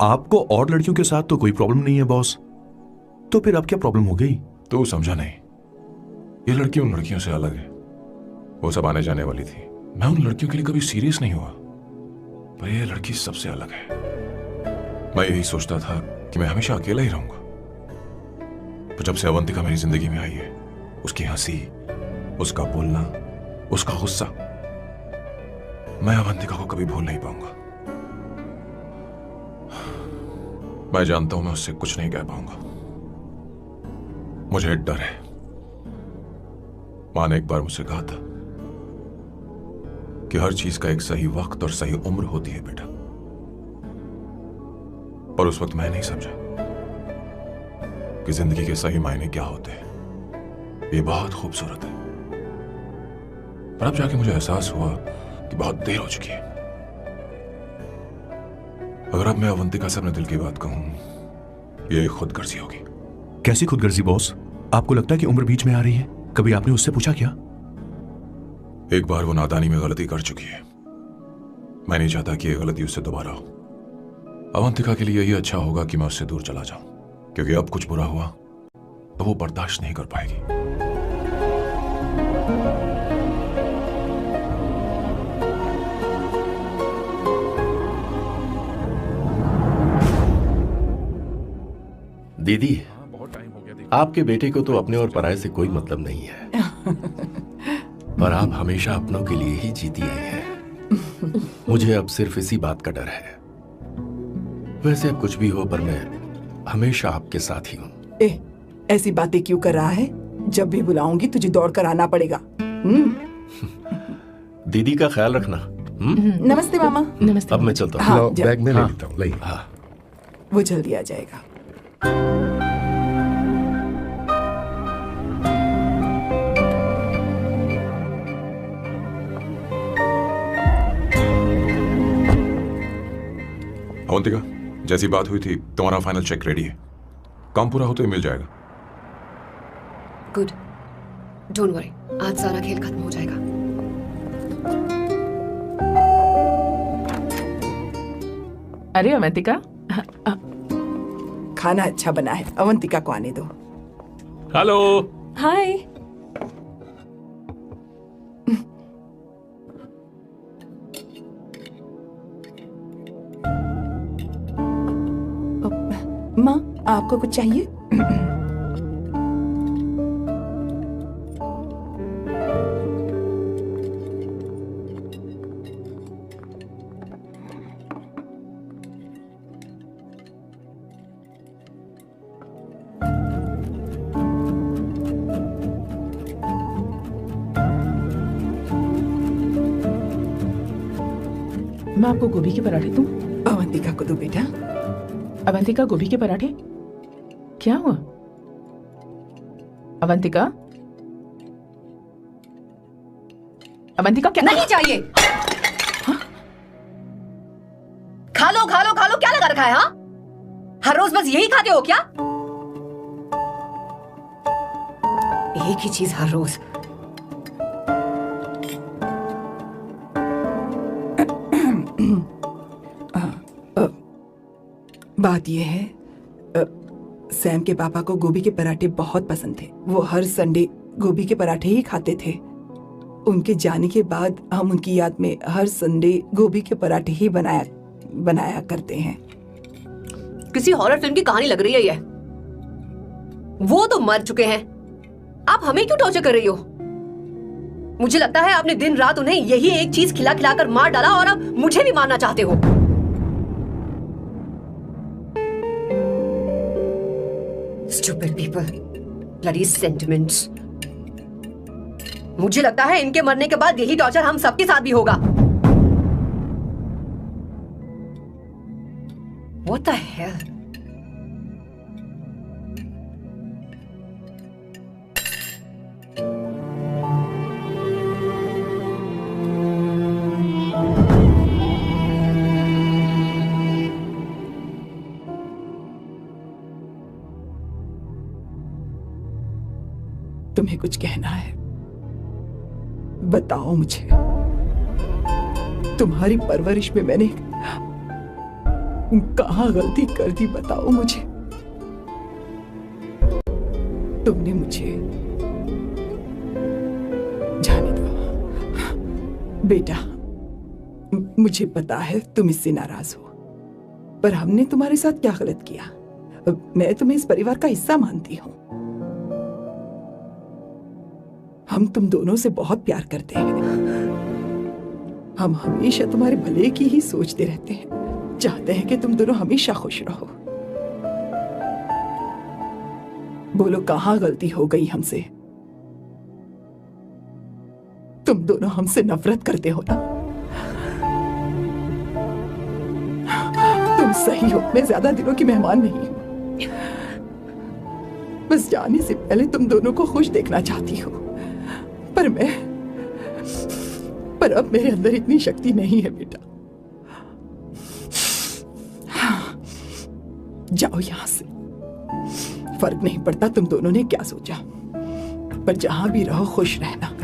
आपको और लड़कियों के साथ तो कोई प्रॉब्लम नहीं है बॉस, तो फिर अब क्या प्रॉब्लम हो गई? तू समझा नहीं। ये लड़की उन लड़कियों से अलग है। वो सब आने जाने वाली थी। मैं उन लड़कियों के लिए कभी सीरियस नहीं हुआ, पर ये लड़की सबसे अलग है। मैं यही सोचता था कि मैं हमेशा अकेला ही रहूंगा, पर जब से अवंतिका मेरी जिंदगी में आई है, उसकी हंसी, उसका बोलना, उसका गुस्सा, मैं अवंतिका को कभी भूल नहीं पाऊंगा। मैं जानता हूं मैं उससे कुछ नहीं कह पाऊंगा। मुझे डर है। मां ने एक बार मुझसे कहा था कि हर चीज का एक सही वक्त और सही उम्र होती है बेटा, और उस वक्त मैं नहीं समझा कि जिंदगी के सही मायने क्या होते हैं। ये बहुत खूबसूरत है, पर अब जाके मुझे एहसास हुआ कि बहुत देर हो चुकी है। अगर अब मैं अवंतिका से अपने दिल की बात कहूं, ये खुदगर्जी होगी। कैसी खुदगर्जी बॉस? आपको लगता है कि उम्र बीच में आ रही है? कभी आपने उससे पूछा क्या? एक बार वो नादानी में गलती कर चुकी है। मैं नहीं चाहता कि ये गलती उससे दोबारा हो। अवंतिका के लिए यही अच्छा होगा कि मैं उससे दूर चला जाऊं, क्योंकि अब कुछ बुरा हुआ तो वो बर्दाश्त नहीं कर पाएगी। दीदी, आपके बेटे को तो अपने और पराये से कोई मतलब नहीं है, पर आप हमेशा अपनों के लिए ही जीती आई हैं। मुझे अब सिर्फ इसी बात का डर है। वैसे अब कुछ भी हो, पर मैं हमेशा आपके साथ ही हूँ। ऐसी बातें क्यों कर रहा है? जब भी बुलाऊंगी तुझे दौड़ कर आना पड़ेगा। दीदी का ख्याल रखना। नमस्ते मामा। नमस्ते। अब मैं चलता हूँ। हाँ, लो, बैग में ले लेता हूँ। लाइए। हाँ। वो जल्दी आ जाएगा। अवंतिका, जैसी बात हुई थी तुम्हारा फाइनल चेक रेडी है। काम पूरा होते ही मिल जाएगा। गुड, डोंट वरी, आज सारा खेल खत्म हो जाएगा। अरे अवंतिका, खाना अच्छा बना है, अवंतिका को आने दो। हेलो। हाय। माँ, आपको कुछ चाहिए? मैं आपको गोभी के पराठे दूं? अवंतिका को दो बेटा। अवंतिका, गोभी के पराठे? क्या हुआ अवंतिका? अवंतिका क्या? नहीं चाहिए। खा लो खा लो खा लो, क्या लगा रखा है? हाँ, हर रोज बस यही खाते हो क्या? एक ही चीज हर रोज। बात यह है, सैम के पापा को गोभी के पराठे बहुत पसंद थे। वो हर संडे गोभी के पराठे ही खाते थे। उनके जाने के बाद हम उनकी याद में हर संडे गोभी के पराठे ही बनाया करते हैं। किसी हॉरर फिल्म की कहानी लग रही है ये। वो तो मर चुके हैं, आप हमें क्यों टॉर्चर कर रही हो? मुझे लगता है आपने दिन रात उन्हें यही एक चीज खिला खिलाकर मार डाला और अब मुझे भी मारना चाहते हो। Stupid people, bloody sentiments. मुझे लगता है इनके मरने के बाद यही टॉर्चर हम सबके साथ भी होगा। What the hell? तुम्हें कुछ कहना है? बताओ मुझे। तुम्हारी परवरिश में मैंने कहाँ गलती कर दी, बताओ मुझे। तुमने मुझे जाने दो बेटा। मुझे पता है तुम इससे नाराज हो, पर हमने तुम्हारे साथ क्या गलत किया? मैं तुम्हें इस परिवार का हिस्सा मानती हूँ। हम तुम दोनों से बहुत प्यार करते हैं। हम हमेशा तुम्हारे भले की ही सोचते रहते हैं, चाहते हैं कि तुम दोनों हमेशा खुश रहो। बोलो, कहाँ गलती हो गई हमसे? तुम दोनों हमसे नफरत करते हो ना? तुम सही हो, मैं ज्यादा दिनों की मेहमान नहीं हूं। बस जाने से पहले तुम दोनों को खुश देखना चाहती हो, पर अब मेरे अंदर इतनी शक्ति नहीं है बेटा। जाओ यहां से। फर्क नहीं पड़ता तुम दोनों ने क्या सोचा, पर जहां भी रहो खुश रहना।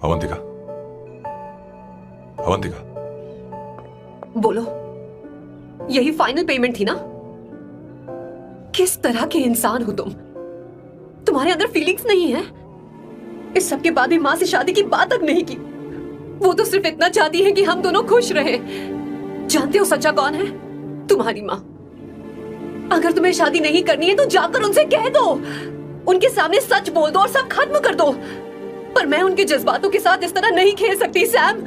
अवंतिका, अवंतिका, बोलो, यही फाइनल पेमेंट थी ना? किस तरह के इंसान हो तुम? तुम्हारे अंदर फीलिंग्स नहीं है? इस सब के बाद भी माँ से शादी की बात तक नहीं की। वो तो सिर्फ इतना चाहती है कि हम दोनों खुश रहें। जानते हो सच्चा कौन है? तुम्हारी माँ। अगर तुम्हें शादी नहीं करनी है तो जाकर उनसे कह दो, उनके सामने सच बोल दो और सब खत्म कर दो। पर मैं उनके जज्बातों के साथ इस तरह नहीं खेल सकती सैम।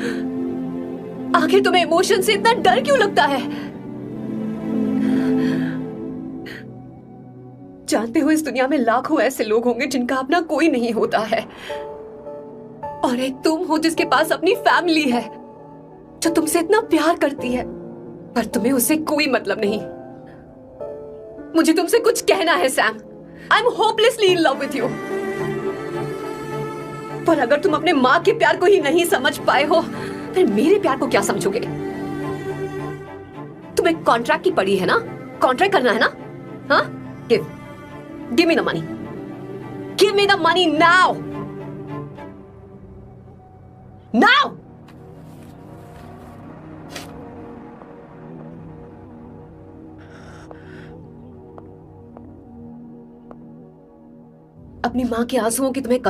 आखिर तुम्हें इमोशन से इतना डर क्यों लगता है? जानते हो, इस दुनिया में लाखों ऐसे लोग होंगे जिनका अपना कोई नहीं होता है, और एक तुम हो जिसके पास अपनी फैमिली है जो तुमसे इतना प्यार करती है, पर तुम्हें उससे कोई मतलब नहीं। मुझे तुमसे कुछ कहना है Sam. I am hopelessly in love with you. पर अगर तुम अपने माँ के प्यार को ही नहीं समझ पाए हो, फिर मेरे प्यार को क्या समझोगे? तुम्हें कॉन्ट्रैक्ट की पड़ी है ना? कॉन्ट्रैक्ट करना है ना? हाँ, give me the money. Give me the money now. Now. अपनी माँ के आंसुओं की तुम्हें